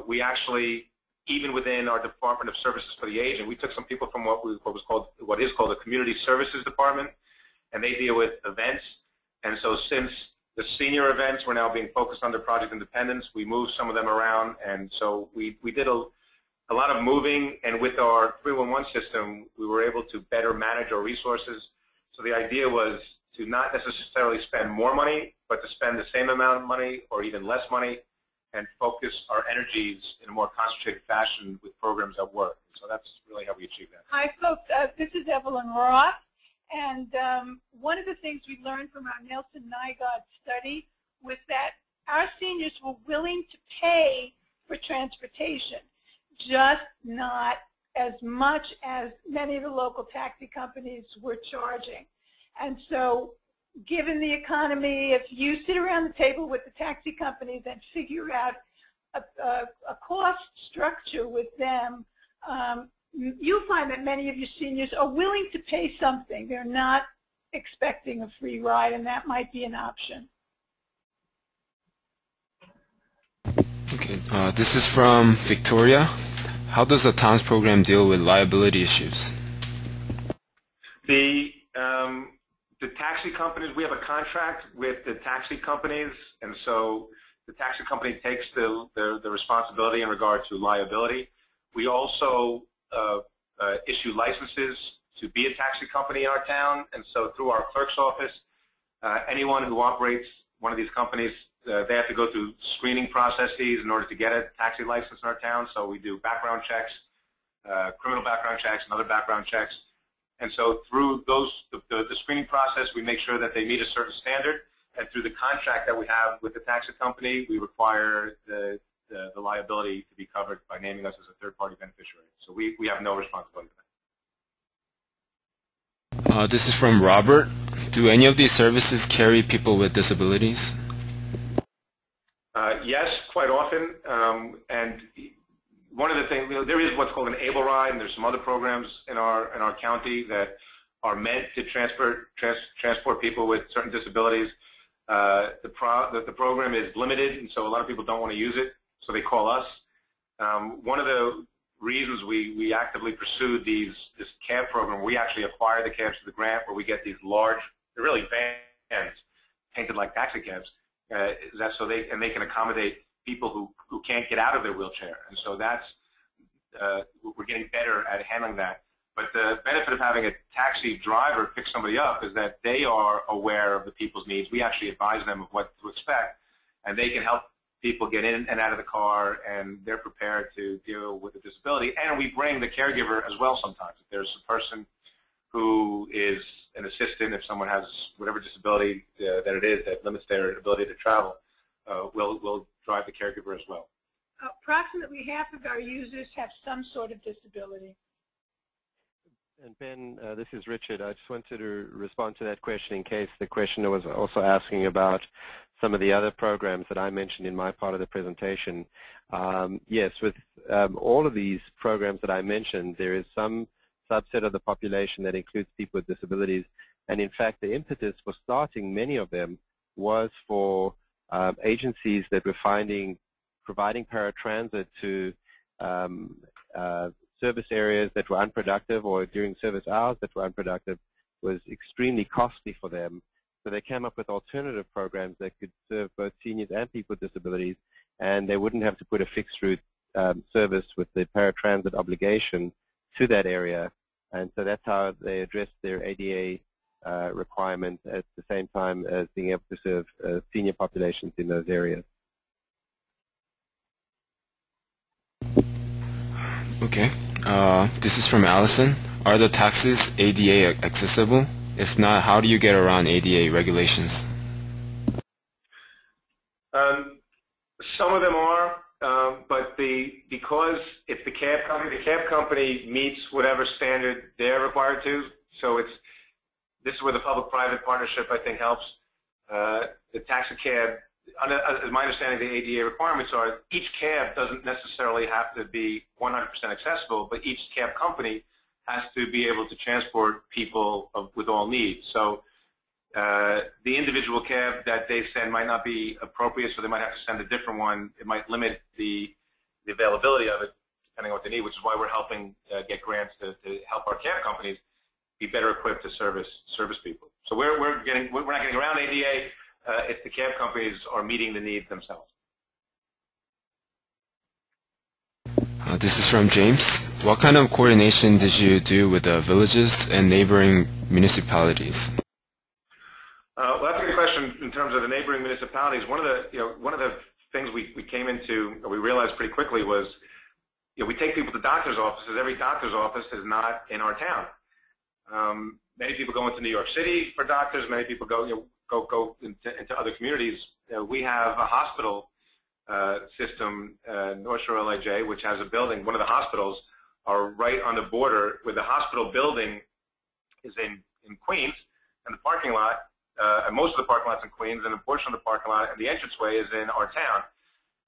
S3: We actually, even within our Department of Services for the Aging, we took some people from what is called the Community Services Department, and they deal with events. And so since the senior events were now being focused under Project Independence, we moved some of them around, and so we did a lot of moving, and with our 311 system, we were able to better manage our resources. So the idea was to not necessarily spend more money, but to spend the same amount of money or even less money and focus our energies in a more concentrated fashion with programs that work. So that's really how we achieve that.
S4: Hi, folks. This is Evelyn Roth, And one of the things we learned from our Nelson-Nygaard study was that our seniors were willing to pay for transportation, just not as much as many of the local taxi companies were charging. And so given the economy, if you sit around the table with the taxi companies and figure out a cost structure with them, you'll find that many of your seniors are willing to pay something. They're not expecting a free ride, and that might be an option.
S1: Okay, this is from Victoria. How does the TOWNS program deal with liability issues?
S3: The taxi companies, we have a contract with the taxi companies, and so the taxi company takes the responsibility in regard to liability. We also issue licenses to be a taxi company in our town, and so through our clerk's office, anyone who operates one of these companies, they have to go through screening processes in order to get a taxi license in our town. So we do background checks, criminal background checks, and other background checks. And so through those, the screening process, we make sure that they meet a certain standard. And through the contract that we have with the taxi company, we require the liability to be covered by naming us as a third-party beneficiary. So we have no responsibility for that.
S1: This is from Robert. Do any of these services carry people with disabilities?
S3: Yes, quite often. And one of the things, there is what's called an ABLE ride, and there's some other programs in our county that are meant to transport people with certain disabilities. The program is limited, and so a lot of people don't want to use it, so they call us. One of the reasons we actively pursued this cab program, we actually acquire the cabs through the grant, where we get these large, they're really vans, painted like taxi cabs. That's so they can accommodate people who can't get out of their wheelchair, and so that's we're getting better at handling that. But the benefit of having a taxi driver pick somebody up is that they are aware of the people's needs. We actually advise them of what to expect, and they can help people get in and out of the car, and they're prepared to deal with the disability. And we bring the caregiver as well sometimes. If there's a person who is an assistant, if someone has whatever disability that it is that limits their ability to travel, we'll drive the caregiver as well.
S4: Approximately half of our users have some sort of disability.
S2: And Ben, this is Richard. I just wanted to respond to that question in case the questioner was also asking about some of the other programs that I mentioned in my part of the presentation. Yes, with all of these programs that I mentioned, there is some subset of the population that includes people with disabilities. And in fact, the impetus for starting many of them was for agencies that were providing paratransit to service areas that were unproductive, or during service hours that were unproductive, was extremely costly for them. So they came up with alternative programs that could serve both seniors and people with disabilities, and they wouldn't have to put a fixed route service with the paratransit obligation to that area. And so that's how they addressed their ADA requirement at the same time as being able to serve senior populations in those areas.
S1: Okay. This is from Allison. Are the taxis ADA accessible? If not, how do you get around ADA regulations?
S3: Some of them are, but because it's the cab company meets whatever standard they're required to. So this is where the public-private partnership, I think, helps. The taxi cab, as my understanding, the ADA requirements are each cab doesn't necessarily have to be 100% accessible, but each cab company has to be able to transport people with all needs. So the individual cab that they send might not be appropriate, so they might have to send a different one. It might limit the availability of it, depending on what they need, which is why we're helping get grants to help our cab companies be better equipped to service people. So we're not getting around ADA. If the cab companies are meeting the needs themselves.
S1: This is from James. What kind of coordination did you do with the villages and neighboring municipalities?
S3: Well, that's a good question in terms of the neighboring municipalities. One of the things we came into, or we realized pretty quickly, was we take people to doctor's offices. Every doctor's office is not in our town. many people go into New York City for doctors. Many people go go into other communities. We have a hospital system, North Shore LIJ, which has a building. One of the hospitals are right on the border, where the hospital building is in Queens, and the parking lot, and most of the parking lot's in Queens, and a portion of the parking lot and the entranceway is in our town.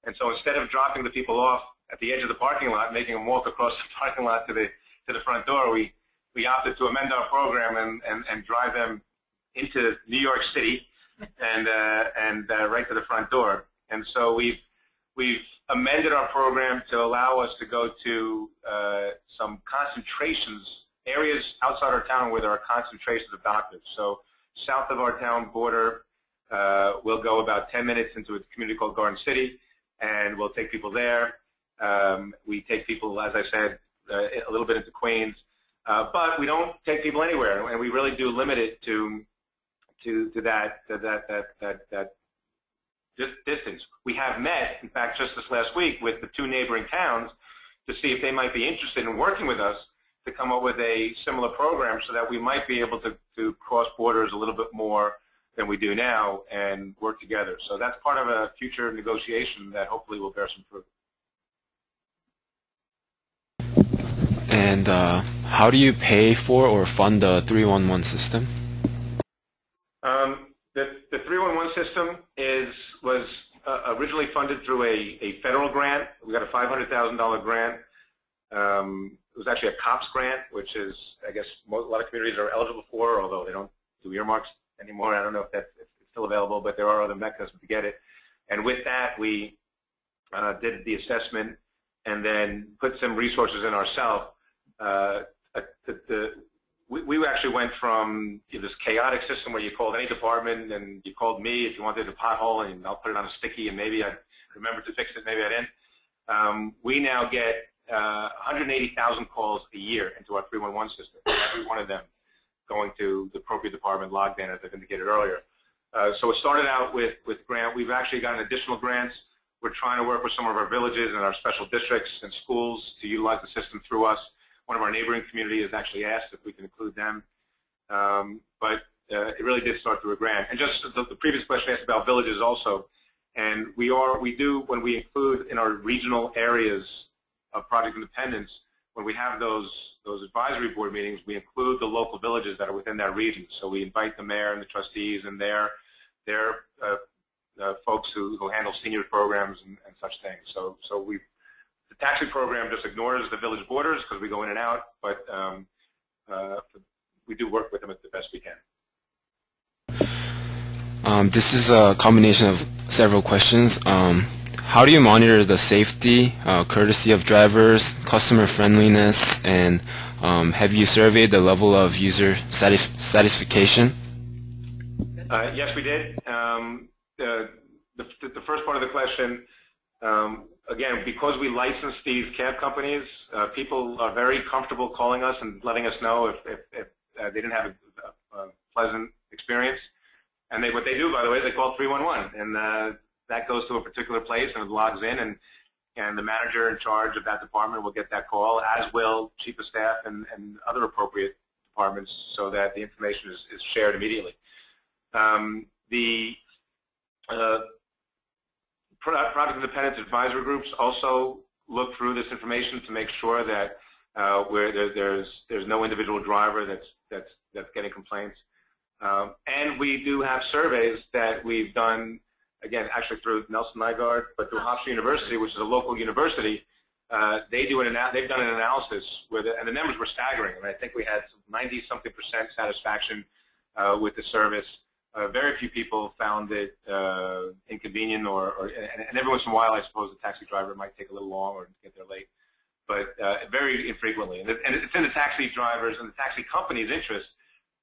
S3: And so instead of dropping the people off at the edge of the parking lot, making them walk across the parking lot to the front door, we opted to amend our program and drive them into New York City and right to the front door. And so we've amended our program to allow us to go to some concentrations, areas outside our town where there are concentrations of doctors. So south of our town border, we'll go about 10 minutes into a community called Garden City, and we'll take people there. We take people, as I said, a little bit into Queens, but we don't take people anywhere, and we really do limit it to that distance. We have met, in fact, just this last week with the 2 neighboring towns to see if they might be interested in working with us to come up with a similar program so that we might be able to cross borders a little bit more than we do now and work together. So that's part of a future negotiation that hopefully will bear some fruit.
S1: And how do you pay for or fund the 311 system?
S3: The 311 system was originally funded through a federal grant. We got a $500,000 grant. It was actually a COPS grant, which is, I guess, a lot of communities are eligible for, although they don't do earmarks anymore. I don't know if it's still available, but there are other mechanisms to get it. And with that, we did the assessment and then put some resources in ourselves. We actually went from this chaotic system where you called any department and you called me if you wanted a pothole, and I'll put it on a sticky and maybe I remember to fix it, maybe I didn't. We now get 180,000 calls a year into our 311 system, every one of them going to the appropriate department logged in, as I've indicated earlier. So it started out with grant. We've actually gotten additional grants. We're trying to work with some of our villages and our special districts and schools to utilize the system through us. One of our neighboring communities has actually asked if we can include them. But it really did start through a grant. And just the previous question asked about villages also. And we do, when we include in our regional areas of Project Independence, when we have those advisory board meetings, we include the local villages that are within that region. So we invite the mayor and the trustees and their folks who handle senior programs and such things. So the taxi program just ignores the village borders because we go in and out, but we do work with them the best we can.
S1: This is a combination of several questions. How do you monitor the safety, courtesy of drivers, customer friendliness, and have you surveyed the level of user satisfaction?
S3: Yes, we did. The first part of the question, again, because we license these cab companies, people are very comfortable calling us and letting us know if they didn't have a pleasant experience. And what they do, by the way, they call 311, and that goes to a particular place and it logs in, and the manager in charge of that department will get that call, as will chief of staff and other appropriate departments, so that the information is shared immediately. The Project Independence advisory groups also look through this information to make sure that where there's no individual driver that's getting complaints. And we do have surveys that we've done, again, actually through Nelson Nygaard, but through Hofstra University, which is a local university. They've done an analysis and the numbers were staggering. I mean, I think we had 90-something% satisfaction with the service. Very few people found it inconvenient, and every once in a while, I suppose the taxi driver might take a little long or get there late, but very infrequently. And it's in the taxi drivers and the taxi company's interest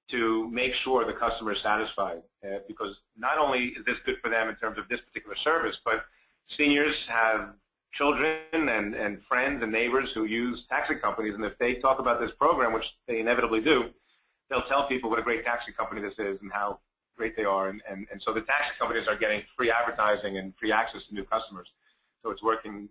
S3: to make sure the customer is satisfied, because not only is this good for them in terms of this particular service, but seniors have children and friends and neighbors who use taxi companies, and if they talk about this program, which they inevitably do, they'll tell people what a great taxi company this is and how great they are, and so the taxi companies are getting free advertising and free access to new customers, so it's working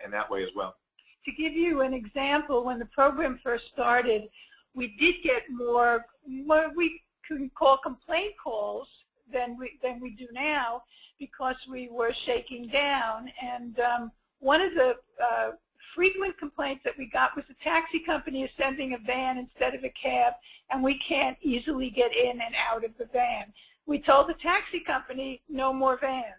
S3: in that way as well.
S4: To give you an example, when the program first started, we did get more more we can call complaint calls than we do now, because we were shaking down. And one of the frequent complaints that we got was the taxi company is sending a van instead of a cab, and we can't easily get in and out of the van. We told the taxi company no more vans.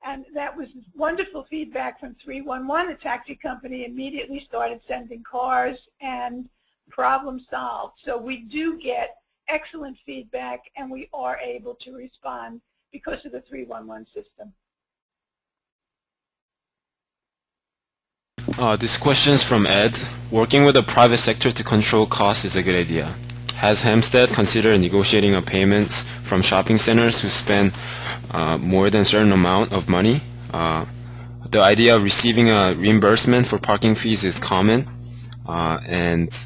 S4: And that was wonderful feedback from 311. The taxi company immediately started sending cars, and problem solved. So we do get excellent feedback, and we are able to respond because of the 311 system.
S1: This question is from Ed. Working with the private sector to control costs is a good idea. Has Hempstead considered negotiating a payments from shopping centers who spend more than a certain amount of money? The idea of receiving a reimbursement for parking fees is common and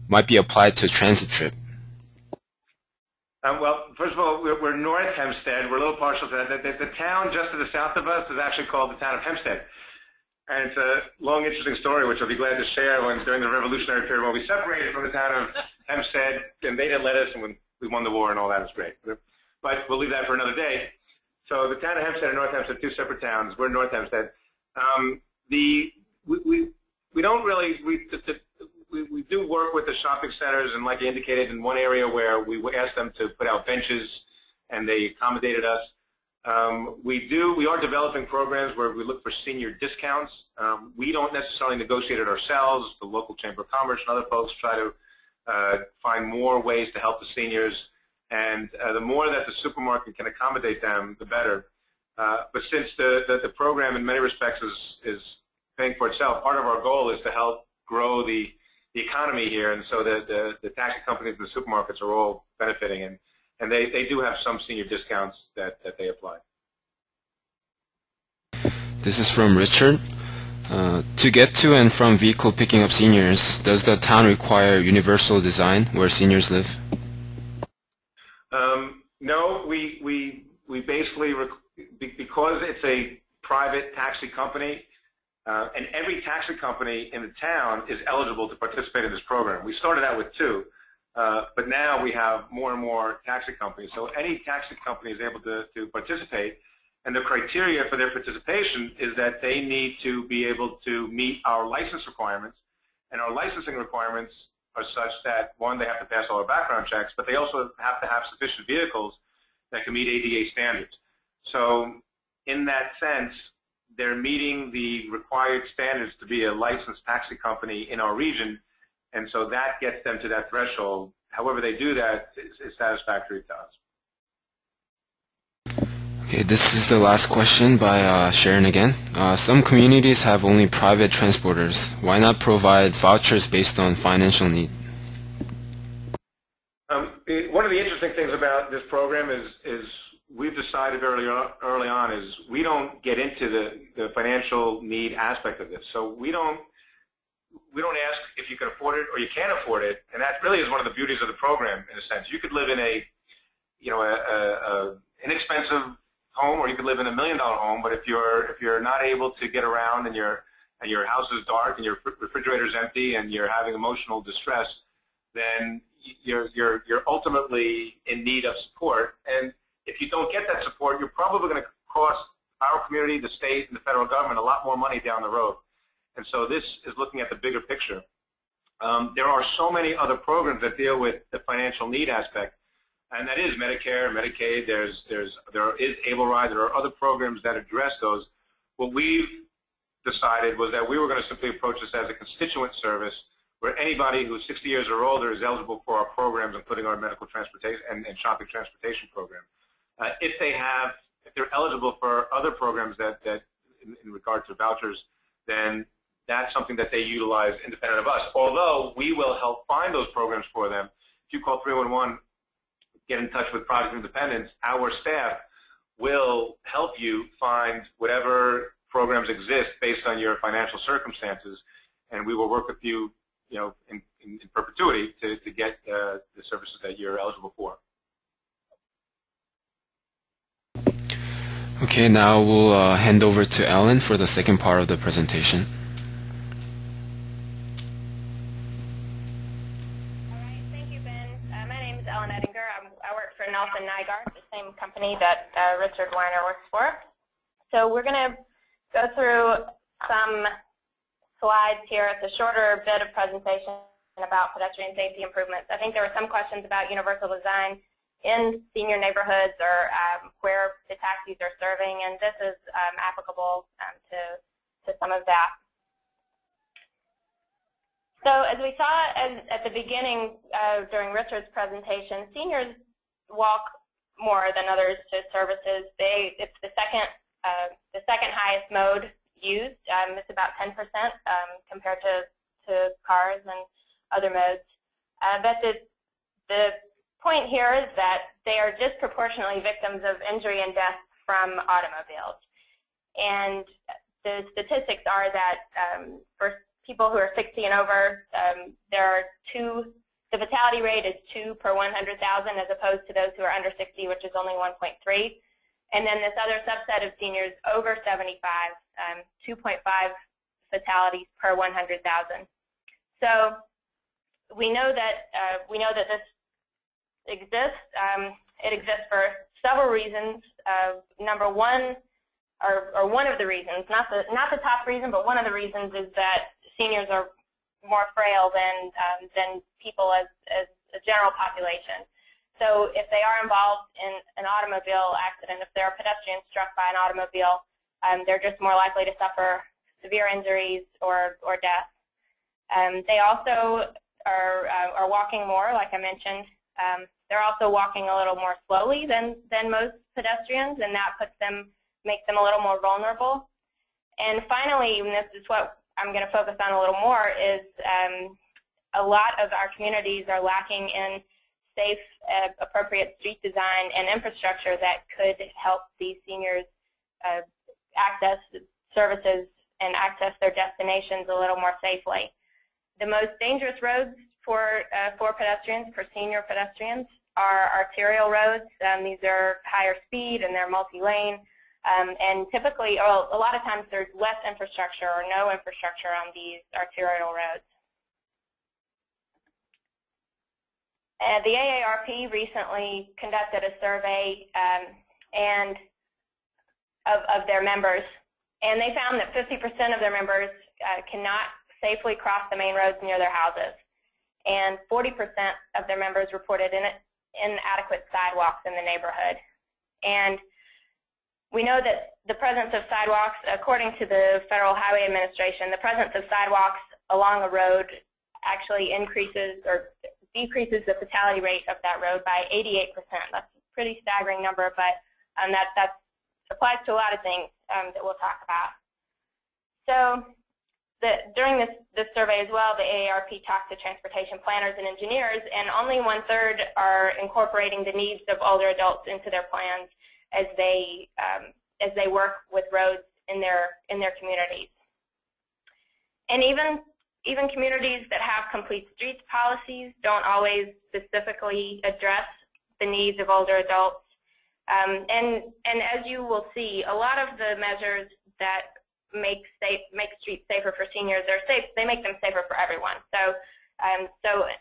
S1: might be applied to a transit trip.
S3: Well, first of all, we're North Hempstead. We're a little partial to that. The town just to the south of us is actually called the town of Hempstead. And it's a long, interesting story, which I'll be glad to share during the Revolutionary period when we separated from the town of Hempstead, and they didn't let us, and when we won the war and all that, is great. But we'll leave that for another day. So the town of Hempstead and North Hempstead, two separate towns. We're North Hempstead. We don't really, we do work with the shopping centers, and like you indicated, in one area where we asked them to put out benches, and they accommodated us. We are developing programs where we look for senior discounts. We don't necessarily negotiate it ourselves. The local Chamber of Commerce and other folks try to find more ways to help the seniors, and the more that the supermarket can accommodate them, the better. But since the program in many respects is paying for itself, part of our goal is to help grow the economy here, and so the taxi companies and the supermarkets are all benefiting, and they do have some senior discounts that they apply.
S1: This is from Richard. To get to and from vehicle picking up seniors, does the town require universal design where seniors live?
S3: No, we basically, because it's a private taxi company, and every taxi company in the town is eligible to participate in this program. We started out with 2, but now we have more and more taxi companies. So any taxi company is able to participate, and the criteria for their participation is that they need to be able to meet our license requirements, and our licensing requirements are such that, one, they have to pass all our background checks, but they also have to have sufficient vehicles that can meet ADA standards. So in that sense, they're meeting the required standards to be a licensed taxi company in our region, and so that gets them to that threshold. However they do that is satisfactory to us.
S1: Okay, this is the last question by Sharon again. Some communities have only private transporters. Why not provide vouchers based on financial need?
S3: One of the interesting things about this program is we've decided early on is we don't get into the financial need aspect of this. So we don't ask if you can afford it or you can't afford it, and that really is one of the beauties of the program in a sense. You could live in a inexpensive home, or you could live in $1 million home, but if you're not able to get around and your house is dark and your refrigerator is empty and you're having emotional distress, then you're ultimately in need of support. And if you don't get that support, you're probably going to cost our community, the state, and the federal government a lot more money down the road. And so this is looking at the bigger picture. There are so many other programs that deal with the financial need aspect, and that is Medicare, Medicaid. There is Able Ride. There are other programs that address those. What we've decided was that we were going to simply approach this as a constituent service, where anybody who's 60 years or older is eligible for our programs, including our medical transportation and shopping transportation program. If they're eligible for other programs that in regard to vouchers, then that's something that they utilize independent of us. Although we will help find those programs for them. If you call 311, get in touch with Project Independence, our staff will help you find whatever programs exist based on your financial circumstances, and we will work with you, in perpetuity to get the services that you're eligible for.
S1: Okay, now we'll hand over to Ellen for the second part of the presentation.
S5: All right, thank you, Ben. My name is Ellen Oettinger. I work for Nelson Nygaard, the same company that Richard Weiner works for. So we're going to go through some slides here. It's a shorter bit of presentation about pedestrian safety improvements. I think there were some questions about universal design in senior neighborhoods or where the taxis are serving, and this is applicable to some of that. So as we saw at the beginning during Richard's presentation, seniors walk more than others to services. It's the second highest mode used. It's about 10% compared to cars and other modes. But the point here is that they are disproportionately victims of injury and death from automobiles. And the statistics are that for people who are 60 and over, the fatality rate is 2 per 100,000 as opposed to those who are under 60, which is only 1.3. And then this other subset of seniors over 75, 2.5 fatalities per 100,000. So we know that this exists. It exists for several reasons. Number one, or one of the reasons, not the top reason, but one of the reasons is that seniors are more frail than people as a general population. So if they are involved in an automobile accident, if they're a pedestrian struck by an automobile, they're just more likely to suffer severe injuries or death. They also are walking more, like I mentioned. They're also walking a little more slowly than most pedestrians, and that makes them a little more vulnerable. And finally, and this is what I'm going to focus on a little more, is a lot of our communities are lacking in safe, appropriate street design and infrastructure that could help these seniors access services and access their destinations a little more safely. The most dangerous roads for pedestrians, for senior pedestrians, are arterial roads. These are higher speed and they're multi-lane. And typically, a lot of times, there's less infrastructure or no infrastructure on these arterial roads. The AARP recently conducted a survey of their members, and they found that 50% of their members cannot safely cross the main roads near their houses, and 40% of their members reported inadequate sidewalks in the neighborhood. And we know that the presence of sidewalks, according to the Federal Highway Administration, the presence of sidewalks along a road actually increases or decreases the fatality rate of that road by 88%. That's a pretty staggering number, but that applies to a lot of things that we'll talk about. So during this survey as well, the AARP talked to transportation planners and engineers, and only 1/3 are incorporating the needs of older adults into their plans as they work with roads in their communities. And even communities that have complete streets policies don't always specifically address the needs of older adults. And as you will see, a lot of the measures that make streets safer for seniors are safe. They make them safer for everyone. So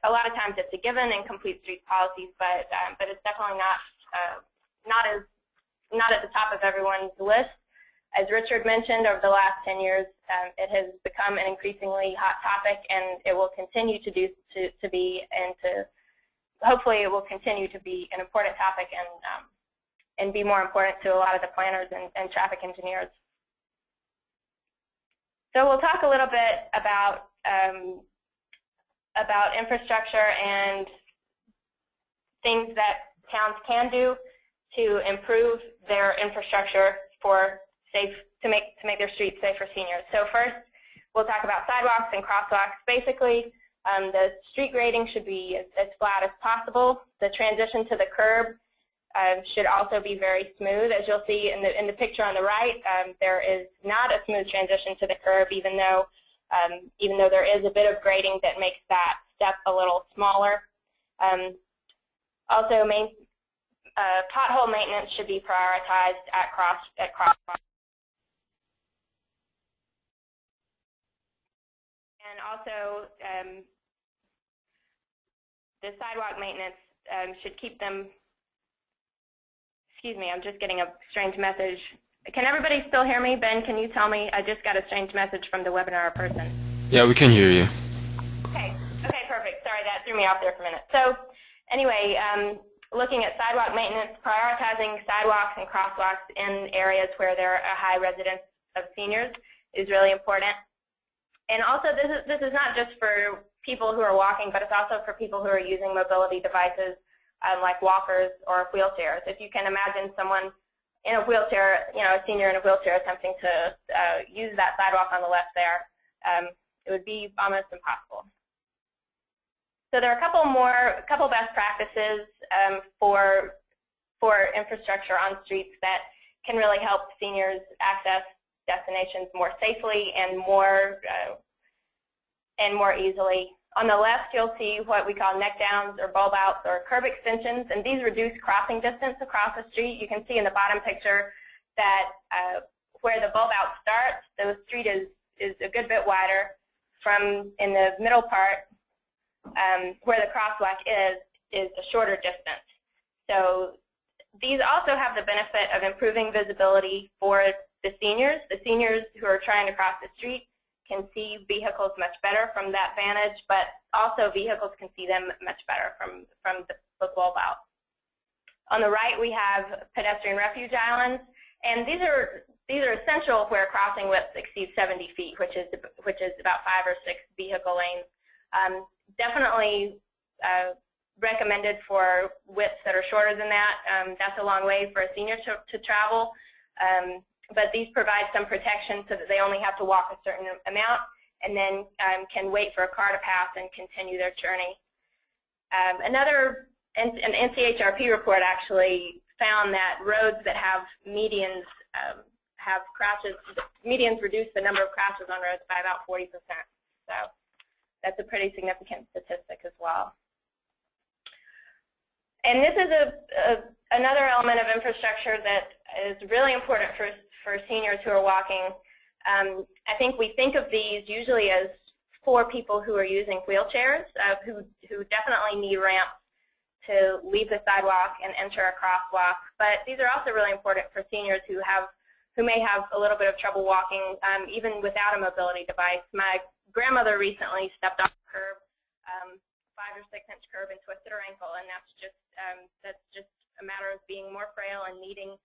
S5: a lot of times it's a given in complete streets policies, but it's definitely not at the top of everyone's list. As Richard mentioned, over the last 10 years, it has become an increasingly hot topic, and it will continue to be, and hopefully it will continue to be an important topic and be more important to a lot of the planners and traffic engineers. So we'll talk a little bit about infrastructure and things that towns can do to improve their infrastructure to make their streets safe for seniors. So first, we'll talk about sidewalks and crosswalks. Basically, the street grading should be as flat as possible. The transition to the curb should also be very smooth. As you'll see in the picture on the right, there is not a smooth transition to the curb, even though there is a bit of grading that makes that step a little smaller. Also, pothole maintenance should be prioritized at crosswalks. And also, the sidewalk maintenance should keep them. Excuse me, I'm just getting a strange message. Can everybody still hear me? Ben, can you tell me? I just got a strange message from the webinar person.
S1: Yeah, we can hear you.
S5: Okay, perfect. Sorry, that threw me off there for a minute. So anyway, looking at sidewalk maintenance, prioritizing sidewalks and crosswalks in areas where there are a high residence of seniors is really important. And also, this is not just for people who are walking, but it's also for people who are using mobility devices like walkers or wheelchairs. If you can imagine someone in a wheelchair, a senior in a wheelchair attempting to use that sidewalk on the left there, it would be almost impossible. So there are a couple best practices for infrastructure on streets that can really help seniors access destinations more safely and more easily. On the left, you'll see what we call neck downs or bulb outs or curb extensions, and these reduce crossing distance across the street. You can see in the bottom picture that where the bulb out starts, the street is a good bit wider. From in the middle part, where the crosswalk is a shorter distance. So these also have the benefit of improving visibility for the seniors. The seniors who are trying to cross the street can see vehicles much better from that vantage, but also vehicles can see them much better from the bulb out. On the right, we have pedestrian refuge islands, and these are essential where crossing widths exceed 70 feet, which is about 5 or 6 vehicle lanes. Definitely recommended for widths that are shorter than that. That's a long way for a senior to travel. But these provide some protection so that they only have to walk a certain amount and then can wait for a car to pass and continue their journey. An NCHRP report actually found that roads that have medians have crashes. Medians reduce the number of crashes on roads by about 40%. So that's a pretty significant statistic as well. And this is another element of infrastructure that is really important for seniors who are walking. I think we think of these usually as for people who are using wheelchairs, who definitely need ramps to leave the sidewalk and enter a crosswalk. But these are also really important for seniors who may have a little bit of trouble walking, even without a mobility device. My grandmother recently stepped off a curb, 5 or 6 inch curb, and twisted her ankle, and that's just a matter of being more frail and needing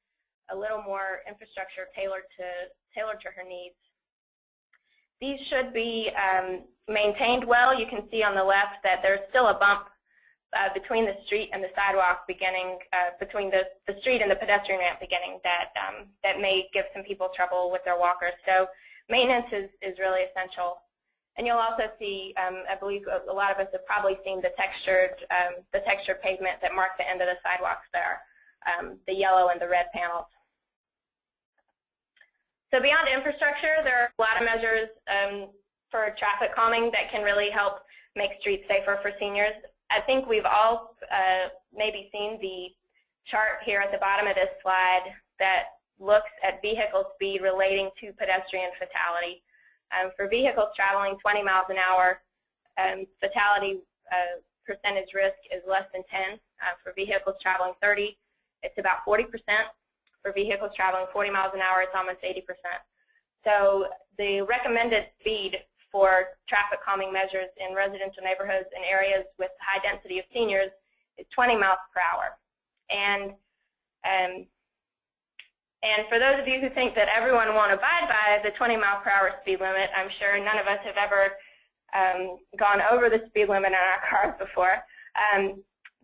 S5: a little more infrastructure tailored to her needs. These should be maintained well. You can see on the left that there's still a bump between the street and the sidewalk beginning, between the street and the pedestrian ramp beginning, that may give some people trouble with their walkers. So maintenance is really essential. And you'll also see, I believe a lot of us have probably seen the textured pavement that mark the end of the sidewalks there, the yellow and the red panels. So beyond infrastructure, there are a lot of measures for traffic calming that can really help make streets safer for seniors. I think we've all maybe seen the chart here at the bottom of this slide that looks at vehicle speed relating to pedestrian fatality. For vehicles traveling 20 miles an hour, fatality percentage risk is less than 10. For vehicles traveling 30, it's about 40%. For vehicles traveling 40 miles an hour, it's almost 80%. So the recommended speed for traffic calming measures in residential neighborhoods and areas with high density of seniors is 20 miles per hour. And for those of you who think that everyone won't abide by the 20 mile per hour speed limit, I'm sure none of us have ever gone over the speed limit in our cars before.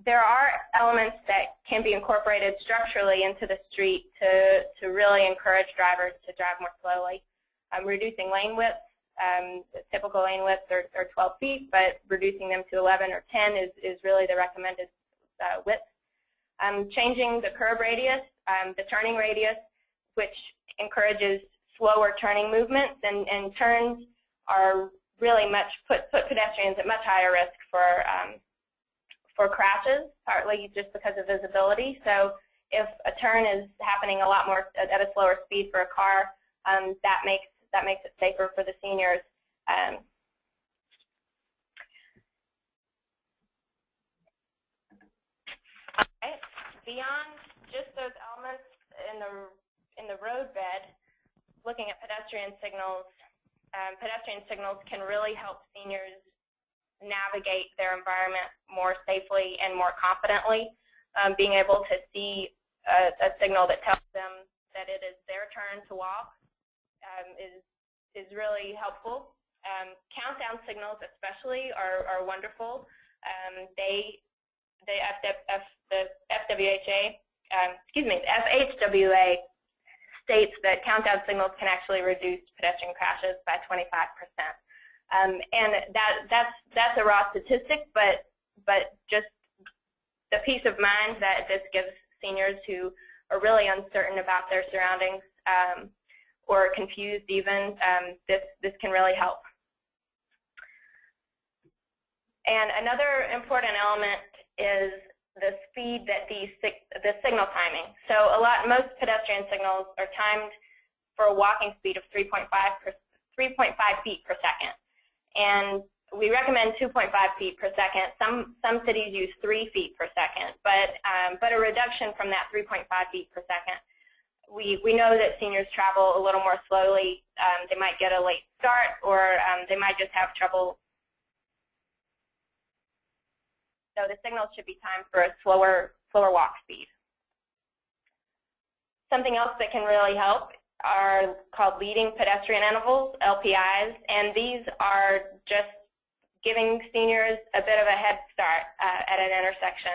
S5: There are elements that can be incorporated structurally into the street to really encourage drivers to drive more slowly. Reducing lane widths, typical lane widths are 12 feet, but reducing them to 11 or 10 is really the recommended width. Changing the curb radius, the turning radius, which encourages slower turning movements, and turns are really put pedestrians at much higher risk for crashes, partly just because of visibility. So if a turn is happening a lot more at a slower speed for a car, that makes it safer for the seniors. beyond just those elements in the roadbed, looking at pedestrian signals can really help seniors navigate their environment more safely and more confidently. Being able to see a signal that tells them that it is their turn to walk is really helpful. Countdown signals especially are wonderful. The FHWA states that countdown signals can actually reduce pedestrian crashes by 25%. And that's a raw statistic, but just the peace of mind that this gives seniors who are really uncertain about their surroundings or confused even, this can really help. And another important element is the speed that the signal timing. So most pedestrian signals are timed for a walking speed of 3.5 feet per second. And we recommend 2.5 feet per second. Some cities use 3 feet per second, but a reduction from that 3.5 feet per second. We know that seniors travel a little more slowly. They might get a late start, or they might just have trouble. So the signal should be timed for a slower walk speed. Something else that can really help are called leading pedestrian intervals, LPIs, and these are just giving seniors a bit of a head start at an intersection.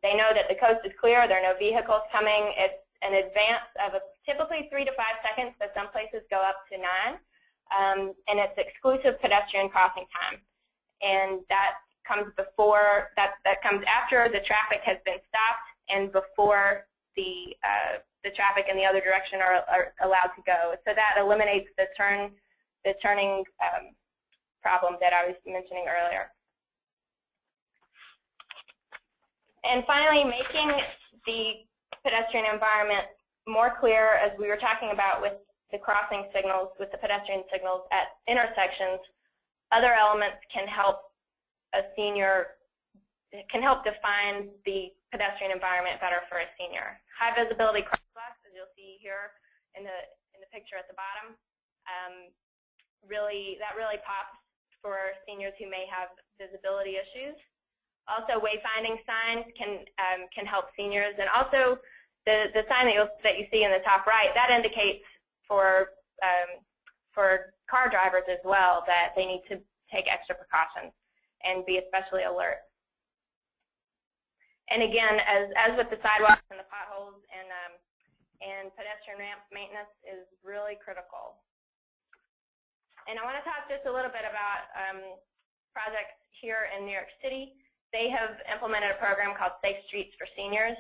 S5: They know that the coast is clear, there are no vehicles coming. It's an advance of typically 3 to 5 seconds, but some places go up to 9, and it's exclusive pedestrian crossing time. And that comes before, that comes after the traffic has been stopped and before the traffic in the other direction are allowed to go. So that eliminates the turning problem that I was mentioning earlier. And finally, making the pedestrian environment more clear, as we were talking about with the crossing signals, with the pedestrian signals at intersections, other elements can help a senior, can help define the pedestrian environment better for a senior. High visibility crosswalks, as you'll see here in the picture at the bottom, that really pops for seniors who may have visibility issues. Also, wayfinding signs can help seniors, and also the sign that you see in the top right, that indicates for car drivers as well that they need to take extra precautions and be especially alert. And again, as with the sidewalks and the potholes and pedestrian ramp maintenance is really critical. And I want to talk just a little bit about projects here in New York City. They have implemented a program called Safe Streets for Seniors,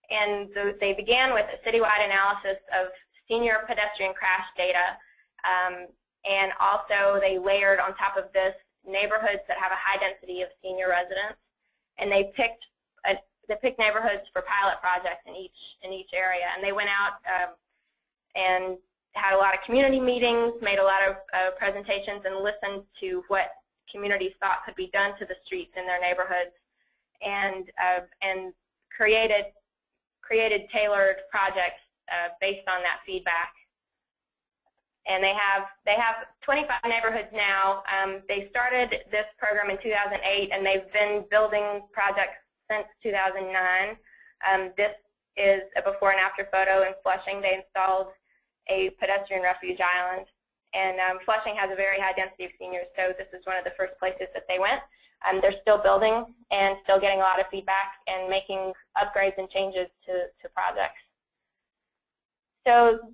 S5: and they began with a citywide analysis of senior pedestrian crash data, and also they layered on top of this neighborhoods that have a high density of senior residents, and they picked neighborhoods for pilot projects in each area, and they went out and had a lot of community meetings, made a lot of presentations, and listened to what communities thought could be done to the streets in their neighborhoods, and created tailored projects based on that feedback. And they have 25 neighborhoods now. They started this program in 2008, and they've been building projects since 2009. This is a before and after photo in Flushing. They installed a pedestrian refuge island, and Flushing has a very high density of seniors, so this is one of the first places that they went. They're still building and still getting a lot of feedback and making upgrades and changes to projects. So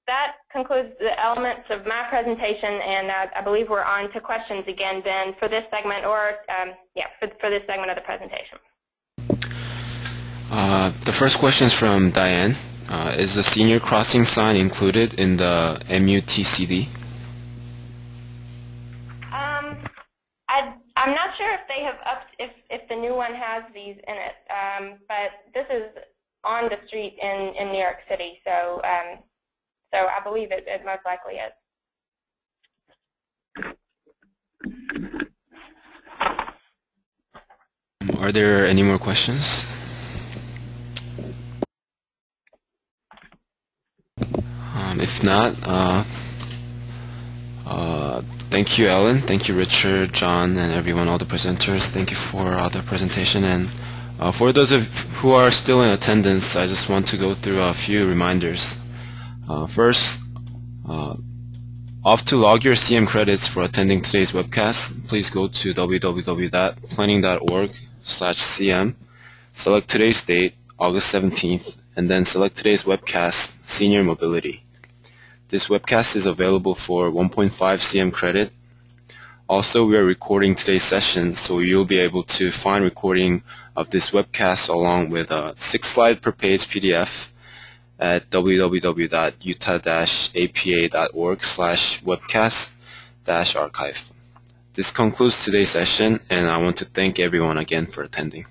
S5: that concludes the elements of my presentation, and I believe we're on to questions again, Ben, for this segment, or for this segment of the presentation.
S1: The first question is from Diane. Is the senior crossing sign included in the MUTCD?
S5: I'm not sure if they have if the new one has these in it, but this is on the street in New York City, so so I believe it most likely is.
S1: Are there any more questions? if not, thank you, Ellen. Thank you, Richard, John, and everyone, all the presenters. Thank you for the presentation. And for those who are still in attendance, I just want to go through a few reminders. First, off to log your CM credits for attending today's webcast. Please go to www.planning.org/CM. Select today's date, August 17th, and then select today's webcast, Senior Mobility. This webcast is available for 1.5 CM credit. Also, we are recording today's session, so you'll be able to find recording of this webcast along with a 6-slide per page PDF at www.utah-apa.org/webcast-archive. This concludes today's session, and I want to thank everyone again for attending.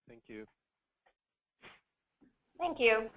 S2: Thank you.
S5: Thank you.